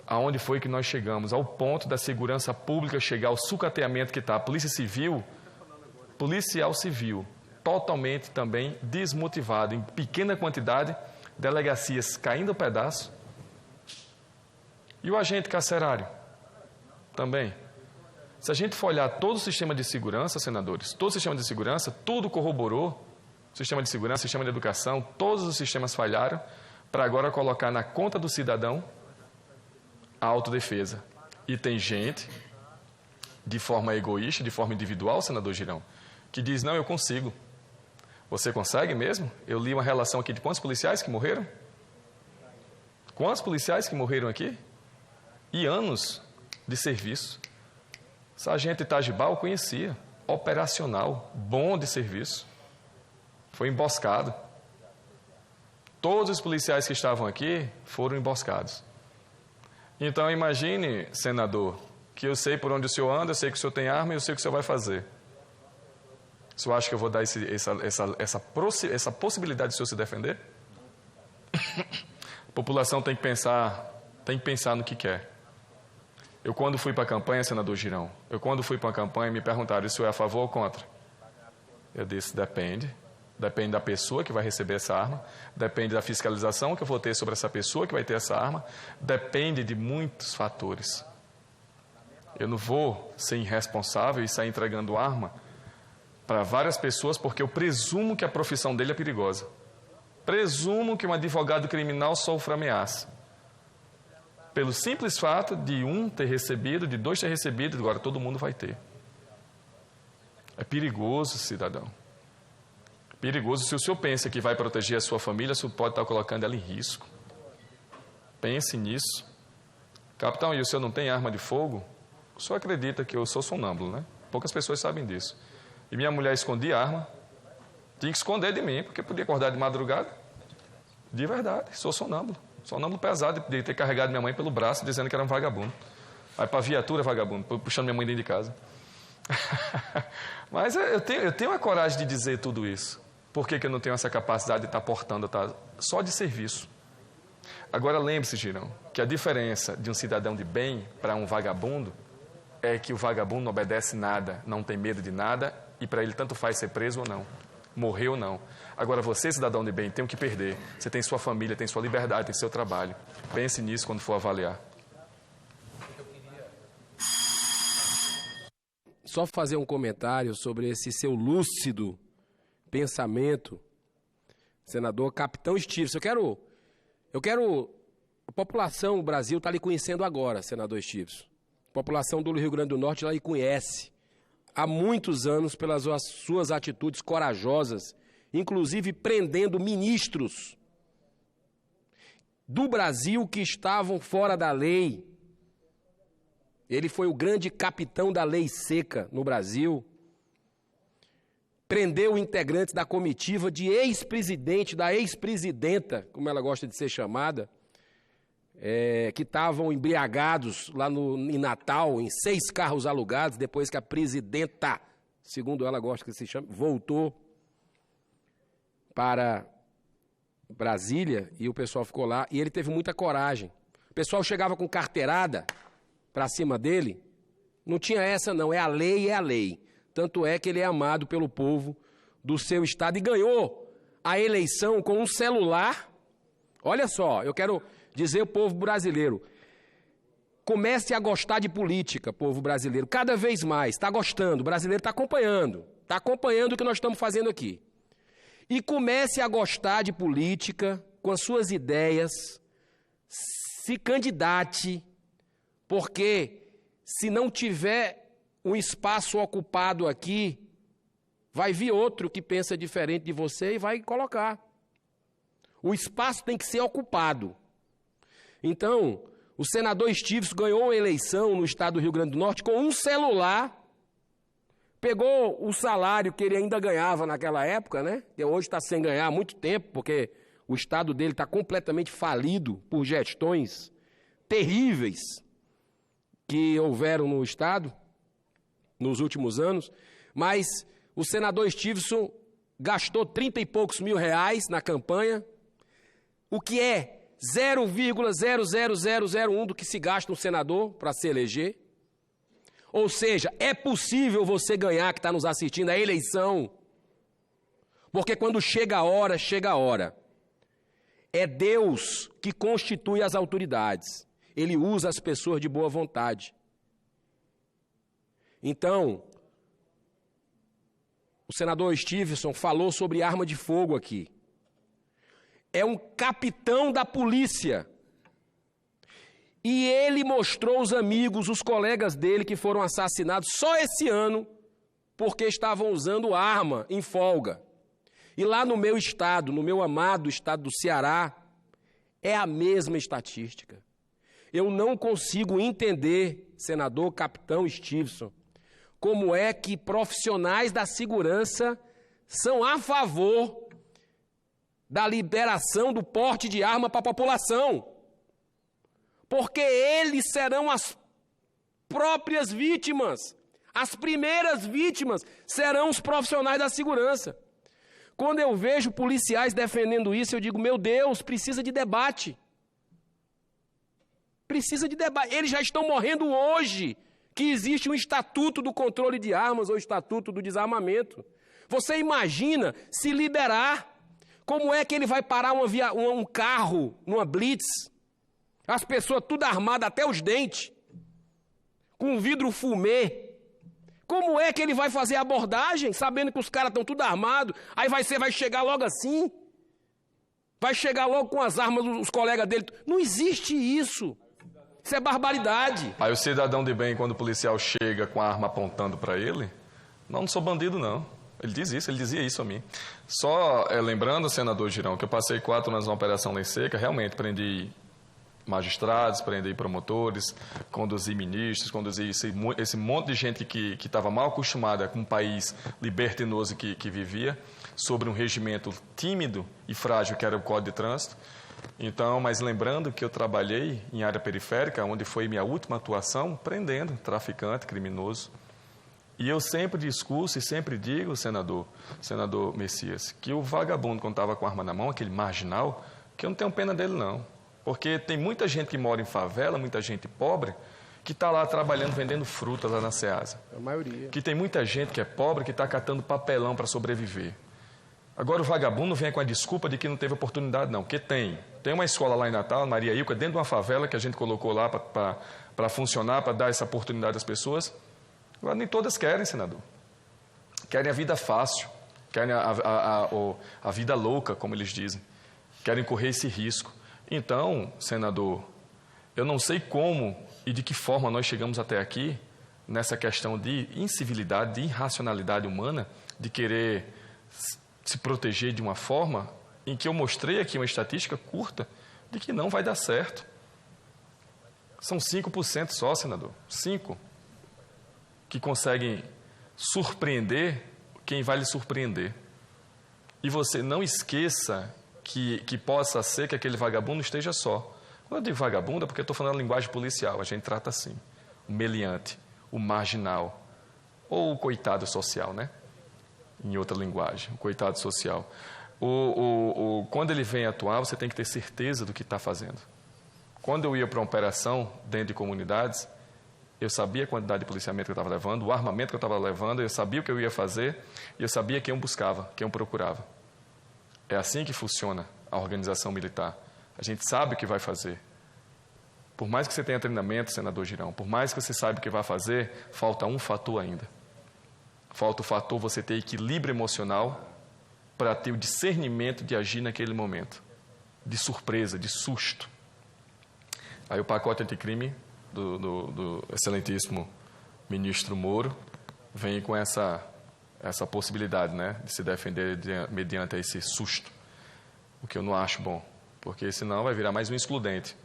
Aonde foi que nós chegamos? Ao ponto da segurança pública chegar ao sucateamento que está. A Polícia Civil, policial civil, totalmente também desmotivado, em pequena quantidade, delegacias caindo a pedaço. E o agente carcerário também. Se a gente for olhar todo o sistema de segurança, senadores, todo o sistema de segurança, tudo corroborou, sistema de segurança, sistema de educação, todos os sistemas falharam, para agora colocar na conta do cidadão a autodefesa. E tem gente, de forma egoísta, de forma individual, senador Girão, que diz, não, eu consigo. Você consegue mesmo? Eu li uma relação aqui de quantos policiais que morreram? Quantos policiais que morreram aqui? E anos de serviço. Sargento Itajibá eu conhecia, operacional, bom de serviço. Foi emboscado. Todos os policiais que estavam aqui foram emboscados. Então, imagine, senador, que eu sei por onde o senhor anda, eu sei que o senhor tem arma e eu sei o que o senhor vai fazer. O senhor acha que eu vou dar essa possibilidade de o senhor se defender? A população tem que pensar no que quer. Eu, quando fui para a campanha, senador Girão, me perguntaram, o senhor é a favor ou contra? Eu disse, depende. Depende da pessoa que vai receber essa arma, depende da fiscalização que eu vou ter sobre essa pessoa que vai ter essa arma, depende de muitos fatores. Eu não vou ser irresponsável e sair entregando arma para várias pessoas porque eu presumo que a profissão dele é perigosa. Presumo que um advogado criminal sofre ameaça. Pelo simples fato de um ter recebido, de dois ter recebido, agora todo mundo vai ter. É perigoso, cidadão. Perigoso. Se o senhor pensa que vai proteger a sua família, o senhor pode estar colocando ela em risco. Pense nisso. Capitão, e o senhor não tem arma de fogo? O senhor acredita que eu sou sonâmbulo, né? Poucas pessoas sabem disso. E minha mulher escondia a arma. Tinha que esconder de mim, porque podia acordar de madrugada. De verdade, sou sonâmbulo. Sonâmbulo pesado de ter carregado minha mãe pelo braço, dizendo que era um vagabundo. Aí para a viatura, vagabundo, puxando minha mãe dentro de casa. Mas eu tenho a coragem de dizer tudo isso. Por que eu não tenho essa capacidade de estar portando, só de serviço? Agora lembre-se, Girão, que a diferença de um cidadão de bem para um vagabundo é que o vagabundo não obedece nada, não tem medo de nada e para ele tanto faz ser preso ou não, morrer ou não. Agora você, cidadão de bem, tem o que perder. Você tem sua família, tem sua liberdade, tem seu trabalho. Pense nisso quando for avaliar. Só fazer um comentário sobre esse seu lúcido pensamento, senador Capitão Stirson. Eu quero, a população do Brasil está lhe conhecendo agora, senador Stirson. A população do Rio Grande do Norte já lhe conhece há muitos anos pelas suas atitudes corajosas, inclusive prendendo ministros do Brasil que estavam fora da lei. Ele foi o grande capitão da lei seca no Brasil. Prendeu integrantes da comitiva de ex-presidente, da ex-presidenta, como ela gosta de ser chamada, que estavam embriagados lá em Natal, em 6 carros alugados, depois que a presidenta, segundo ela gosta que se chame, voltou para Brasília e o pessoal ficou lá. E ele teve muita coragem. O pessoal chegava com carteirada para cima dele, não tinha essa não, é a lei. Tanto é que ele é amado pelo povo do seu estado e ganhou a eleição com um celular. Olha só, eu quero dizer ao povo brasileiro, Comece a gostar de política, povo brasileiro, cada vez mais. Está gostando, o brasileiro está acompanhando o que nós estamos fazendo aqui. E comece a gostar de política com as suas ideias, se candidate, porque se não tiver um espaço ocupado aqui, vai vir outro que pensa diferente de você e vai colocar. O espaço tem que ser ocupado. Então, o senador Stiveson ganhou a eleição no estado do Rio Grande do Norte com um celular, pegou o salário que ele ainda ganhava naquela época, né? Que hoje está sem ganhar há muito tempo, porque o estado dele está completamente falido por gestões terríveis que houveram no estado nos últimos anos, mas o senador Stiveson gastou 30 e poucos mil reais na campanha, o que é 0,00001 do que se gasta um senador para se eleger. Ou seja, é possível você ganhar, que está nos assistindo, a eleição. Porque quando chega a hora, chega a hora. É Deus que constitui as autoridades. Ele usa as pessoas de boa vontade. Então, o senador Stiveson falou sobre arma de fogo aqui. É um capitão da polícia. E ele mostrou os amigos, os colegas dele que foram assassinados só esse ano, porque estavam usando arma em folga. E lá no meu estado, no meu amado estado do Ceará, é a mesma estatística. Eu não consigo entender, senador capitão Stiveson, como é que profissionais da segurança são a favor da liberação do porte de arma para a população. Porque eles serão as próprias vítimas. As primeiras vítimas serão os profissionais da segurança. Quando eu vejo policiais defendendo isso, eu digo, meu Deus, precisa de debate. Precisa de debate. Eles já estão morrendo hoje, que existe um estatuto do controle de armas ou estatuto do desarmamento. Você imagina se liberar, como é que ele vai parar um carro numa blitz? As pessoas tudo armadas até os dentes, com vidro fumê. Como é que ele vai fazer a abordagem, sabendo que os caras estão tudo armados? Aí você vai chegar logo assim? Vai chegar logo com as armas dos colegas dele? Não existe isso. Isso é barbaridade. Aí o cidadão de bem, quando o policial chega com a arma apontando para ele, não sou bandido não. Ele diz isso, ele dizia isso a mim. Só lembrando, senador Girão, que eu passei 4 anos na Operação Lei Seca, realmente prendi magistrados, prendi promotores, conduzi ministros, conduzi esse monte de gente que estava mal acostumada com um país libertinoso que vivia, sobre um regimento tímido e frágil que era o Código de Trânsito. Então, mas lembrando que eu trabalhei em área periférica, onde foi minha última atuação, prendendo traficante, criminoso. E eu sempre discurso e sempre digo, senador Messias, que o vagabundo, quando estava com a arma na mão, aquele marginal, que eu não tenho pena dele, não. Porque tem muita gente que mora em favela, muita gente pobre, que está lá trabalhando, vendendo fruta lá na Ceasa. A maioria. Que tem muita gente que é pobre, que está catando papelão para sobreviver. Agora o vagabundo vem com a desculpa de que não teve oportunidade, não. Porque tem. Tem uma escola lá em Natal, Maria Ilka, dentro de uma favela que a gente colocou lá para funcionar, para dar essa oportunidade às pessoas. Agora, nem todas querem, senador. Querem a vida fácil, querem a vida louca, como eles dizem. Querem correr esse risco. Então, senador, eu não sei como e de que forma nós chegamos até aqui, nessa questão de incivilidade, de irracionalidade humana, de querer se proteger de uma forma em que eu mostrei aqui uma estatística curta de que não vai dar certo. São 5% só, senador. 5%. Que conseguem surpreender quem vai lhe surpreender. E você não esqueça que possa ser que aquele vagabundo esteja só. Quando eu digo vagabundo é porque eu estou falando a linguagem policial, a gente trata assim. O meliante, o marginal, ou o coitado social, né? Em outra linguagem, o coitado social. Quando ele vem atuar, você tem que ter certeza do que está fazendo. Quando eu ia para uma operação dentro de comunidades, eu sabia a quantidade de policiamento que eu estava levando, o armamento que eu estava levando, eu sabia o que eu ia fazer e eu sabia quem eu buscava, quem eu procurava. É assim que funciona a organização militar. A gente sabe o que vai fazer. Por mais que você tenha treinamento, senador Girão, por mais que você saiba o que vai fazer, falta um fator ainda. Falta o fator você ter equilíbrio emocional para ter o discernimento de agir naquele momento, de surpresa, de susto. Aí o pacote anticrime do excelentíssimo ministro Moro vem com essa possibilidade, né, de se defender mediante esse susto, o que eu não acho bom, porque senão vai virar mais um excludente.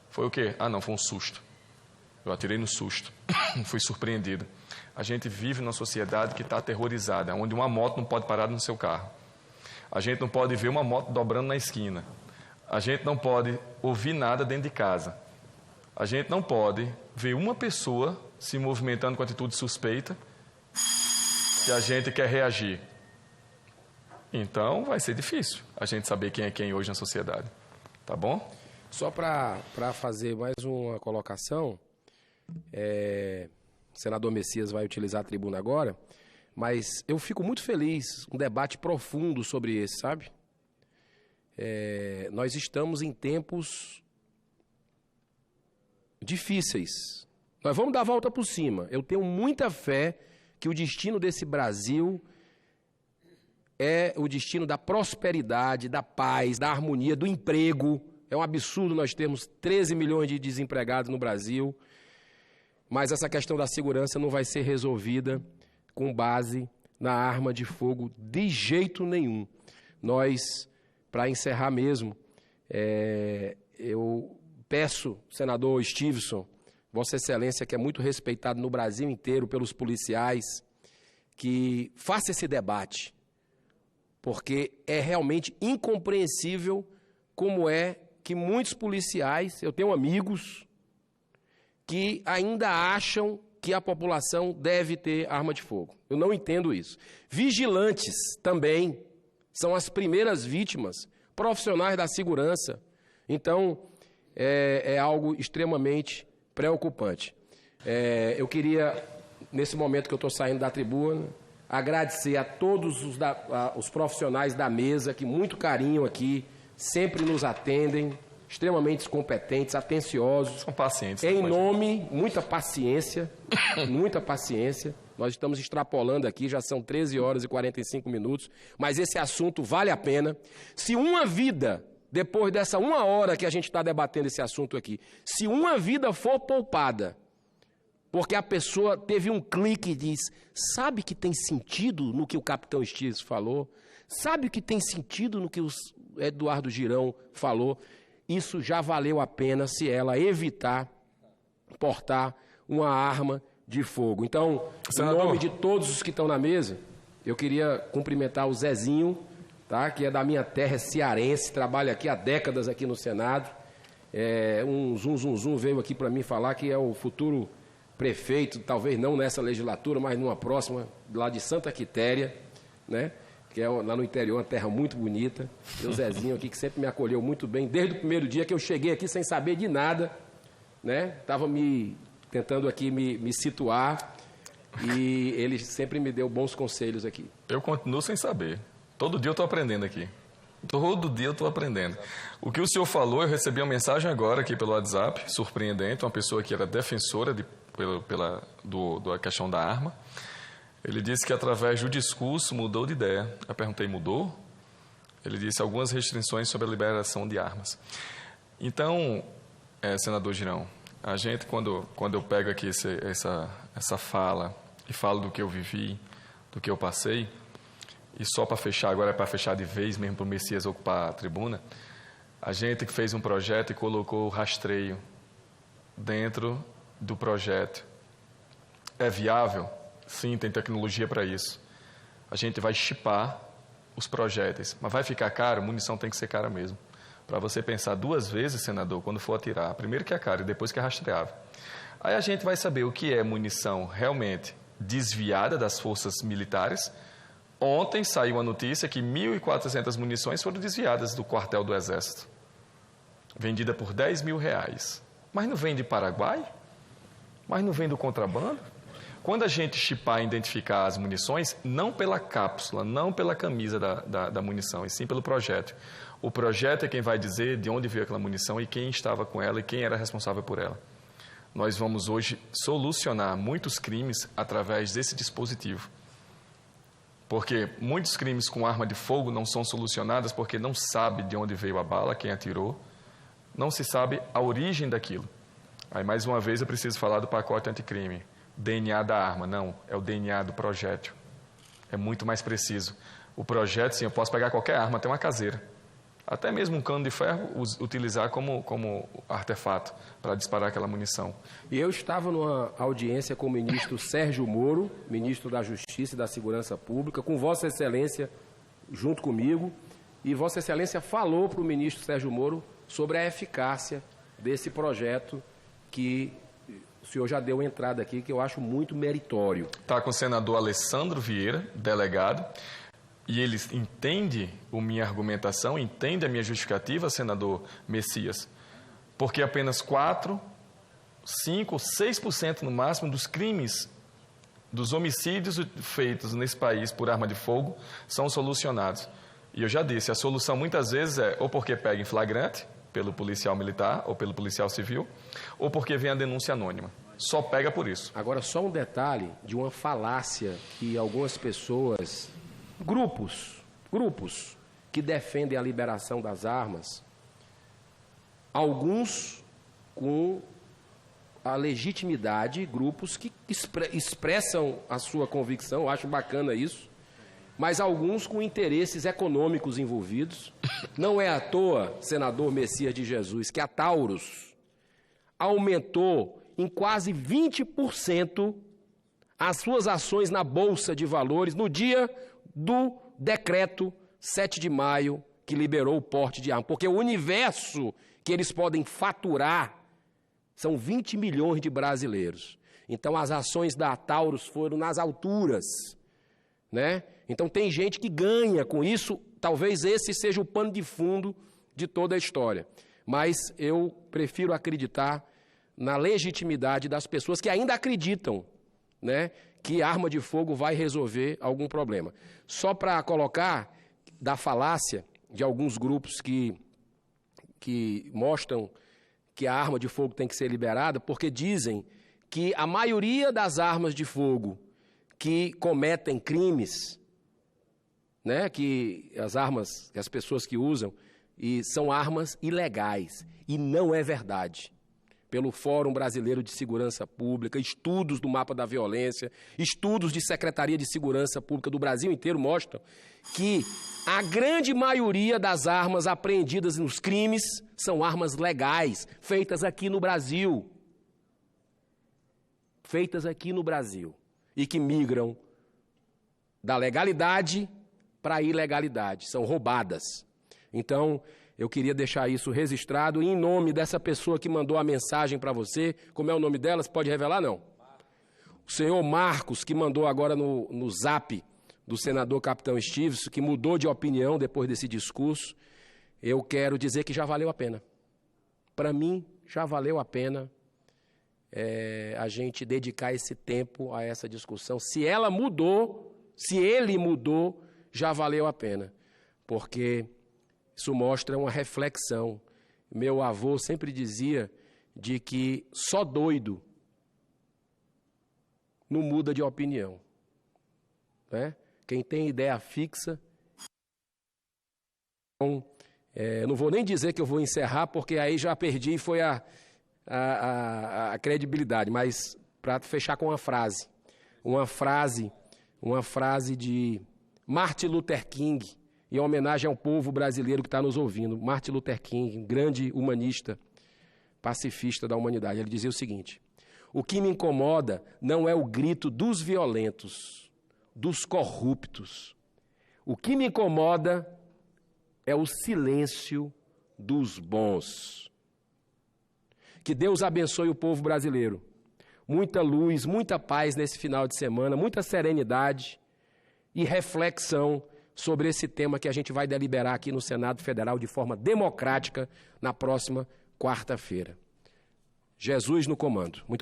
Foi o quê? Ah, não, foi um susto. Eu atirei no susto, fui surpreendido. A gente vive numa sociedade que está aterrorizada, onde uma moto não pode parar no seu carro. A gente não pode ver uma moto dobrando na esquina. A gente não pode ouvir nada dentro de casa. A gente não pode ver uma pessoa se movimentando com atitude suspeita que a gente quer reagir. Então, vai ser difícil a gente saber quem é quem hoje na sociedade. Tá bom? Só para fazer mais uma colocação, o senador Messias vai utilizar a tribuna agora, mas eu fico muito feliz, um debate profundo sobre esse, sabe? Nós estamos em tempos difíceis. Nós vamos dar a volta por cima. Eu tenho muita fé que o destino desse Brasil é o destino da prosperidade, da paz, da harmonia, do emprego. É um absurdo nós termos 13 milhões de desempregados no Brasil, mas essa questão da segurança não vai ser resolvida com base na arma de fogo de jeito nenhum. Nós, para encerrar mesmo, eu peço, senador Stevenson, Vossa Excelência, que é muito respeitado no Brasil inteiro pelos policiais, que faça esse debate, porque é realmente incompreensível como é que muitos policiais, eu tenho amigos, que ainda acham que a população deve ter arma de fogo. Eu não entendo isso. Vigilantes também são as primeiras vítimas, profissionais da segurança. Então, é algo extremamente preocupante. Eu queria, nesse momento que eu estou saindo da tribuna, agradecer a todos os profissionais da mesa que, muito carinho aqui, sempre nos atendem, extremamente competentes, atenciosos. São pacientes. Em nome, muita paciência, muita paciência. Nós estamos extrapolando aqui, já são 13 horas e 45 minutos, mas esse assunto vale a pena. Se uma vida, depois dessa 1 hora que a gente está debatendo esse assunto aqui, se uma vida for poupada, porque a pessoa teve um clique e diz, sabe que tem sentido no que o capitão Stiers falou? Sabe que tem sentido no que o Eduardo Girão falou? Isso já valeu a pena se ela evitar portar uma arma de fogo. Então, senador, em nome de todos os que estão na mesa, eu queria cumprimentar o Zezinho, tá? Que é da minha terra, cearense, trabalha aqui há décadas aqui no Senado. Um zum veio aqui para mim falar que é o futuro prefeito, talvez não nessa legislatura, mas numa próxima, lá de Santa Quitéria, né? Que é lá no interior, uma terra muito bonita. E o Zezinho aqui, que sempre me acolheu muito bem, desde o primeiro dia que eu cheguei aqui sem saber de nada, né? Estava tentando aqui me situar, e ele sempre me deu bons conselhos aqui. Eu continuo sem saber. Todo dia eu estou aprendendo aqui. Todo dia eu estou aprendendo. O que o senhor falou, eu recebi uma mensagem agora aqui pelo WhatsApp, surpreendente, uma pessoa que era defensora da questão da arma. Ele disse que através do discurso mudou de ideia. Eu perguntei, mudou? Ele disse algumas restrições sobre a liberação de armas. Então, senador Girão, a gente, quando eu pego aqui essa fala e falo do que eu vivi, do que eu passei, e só para fechar, agora é para fechar de vez mesmo para o Messias ocupar a tribuna, a gente que fez um projeto e colocou o rastreio dentro do projeto. É viável? Sim, tem tecnologia para isso. A gente vai chipar os projéteis, mas vai ficar caro? Munição tem que ser cara mesmo. Para você pensar 2 vezes, senador, quando for atirar. Primeiro que é caro e depois que é rastreável. Aí a gente vai saber o que é munição realmente desviada das forças militares. Ontem saiu a notícia que 1.400 munições foram desviadas do quartel do Exército. Vendida por R$10 mil. Mas não vem de Paraguai? Mas não vem do contrabando? Quando a gente chipar e identificar as munições, não pela cápsula, não pela camisa da munição, e sim pelo projétil. O projeto é quem vai dizer de onde veio aquela munição e quem estava com ela e quem era responsável por ela. Nós vamos hoje solucionar muitos crimes através desse dispositivo. Porque muitos crimes com arma de fogo não são solucionados porque não sabe de onde veio a bala, quem atirou, não se sabe a origem daquilo. Aí, mais uma vez, eu preciso falar do pacote anticrime. DNA da arma, não, é o DNA do projétil. É muito mais preciso. O projétil, sim, eu posso pegar qualquer arma, até uma caseira. Até mesmo um cano de ferro, utilizar como artefato para disparar aquela munição. E eu estava numa audiência com o ministro Sérgio Moro, ministro da Justiça e da Segurança Pública, com Vossa Excelência junto comigo, e Vossa Excelência falou para o ministro Sérgio Moro sobre a eficácia desse projeto que o senhor já deu entrada aqui, que eu acho muito meritório. Está com o senador Alessandro Vieira, delegado, e ele entende a minha argumentação, entende a minha justificativa, senador Messias, porque apenas 4, 5, 6% no máximo dos crimes, dos homicídios feitos nesse país por arma de fogo são solucionados. E eu já disse, a solução muitas vezes é ou porque pega em flagrante, pelo policial militar ou pelo policial civil, ou porque vem a denúncia anônima. Só pega por isso. Agora, só um detalhe de uma falácia que algumas pessoas, grupos que defendem a liberação das armas, alguns com a legitimidade, grupos que expressam a sua convicção, eu acho bacana isso, mas alguns com interesses econômicos envolvidos. Não é à toa, senador Messias de Jesus, que a Taurus aumentou em quase 20% as suas ações na Bolsa de Valores no dia do decreto 7 de maio, que liberou o porte de arma. Porque o universo que eles podem faturar são 20 milhões de brasileiros. Então, as ações da Taurus foram nas alturas, né? Então, tem gente que ganha com isso. Talvez esse seja o pano de fundo de toda a história. Mas eu prefiro acreditar na legitimidade das pessoas que ainda acreditam, né, que arma de fogo vai resolver algum problema. Só para colocar da falácia de alguns grupos que mostram que a arma de fogo tem que ser liberada, porque dizem que a maioria das armas de fogo que cometem crimes, né, que as armas que as pessoas que usam e são armas ilegais. E não é verdade. Pelo Fórum Brasileiro de Segurança Pública, estudos do Mapa da Violência, estudos de Secretaria de Segurança Pública do Brasil inteiro mostram que a grande maioria das armas apreendidas nos crimes são armas legais, feitas aqui no Brasil. Feitas aqui no Brasil. E que migram da legalidade para a ilegalidade, são roubadas. Então, eu queria deixar isso registrado em nome dessa pessoa que mandou a mensagem para você. Como é o nome dela? Você pode revelar, não? O senhor Marcos, que mandou agora no zap do senador Capitão Estives, que mudou de opinião depois desse discurso. Eu quero dizer que já valeu a pena. Para mim, já valeu a pena a gente dedicar esse tempo a essa discussão. Se ela mudou, se ele mudou, já valeu a pena. Porque isso mostra uma reflexão. Meu avô sempre dizia de que só doido não muda de opinião, né? Quem tem ideia fixa. Então, não vou nem dizer que eu vou encerrar, porque aí já perdi, foi a credibilidade, mas para fechar com uma frase de Martin Luther King, em homenagem ao povo brasileiro que está nos ouvindo. Martin Luther King, um grande humanista, pacifista da humanidade. Ele dizia o seguinte: o que me incomoda não é o grito dos violentos, dos corruptos. O que me incomoda é o silêncio dos bons. Que Deus abençoe o povo brasileiro. Muita luz, muita paz nesse final de semana, muita serenidade e reflexão sobre esse tema que a gente vai deliberar aqui no Senado Federal de forma democrática na próxima quarta-feira. Jesus no comando. Muito obrigado.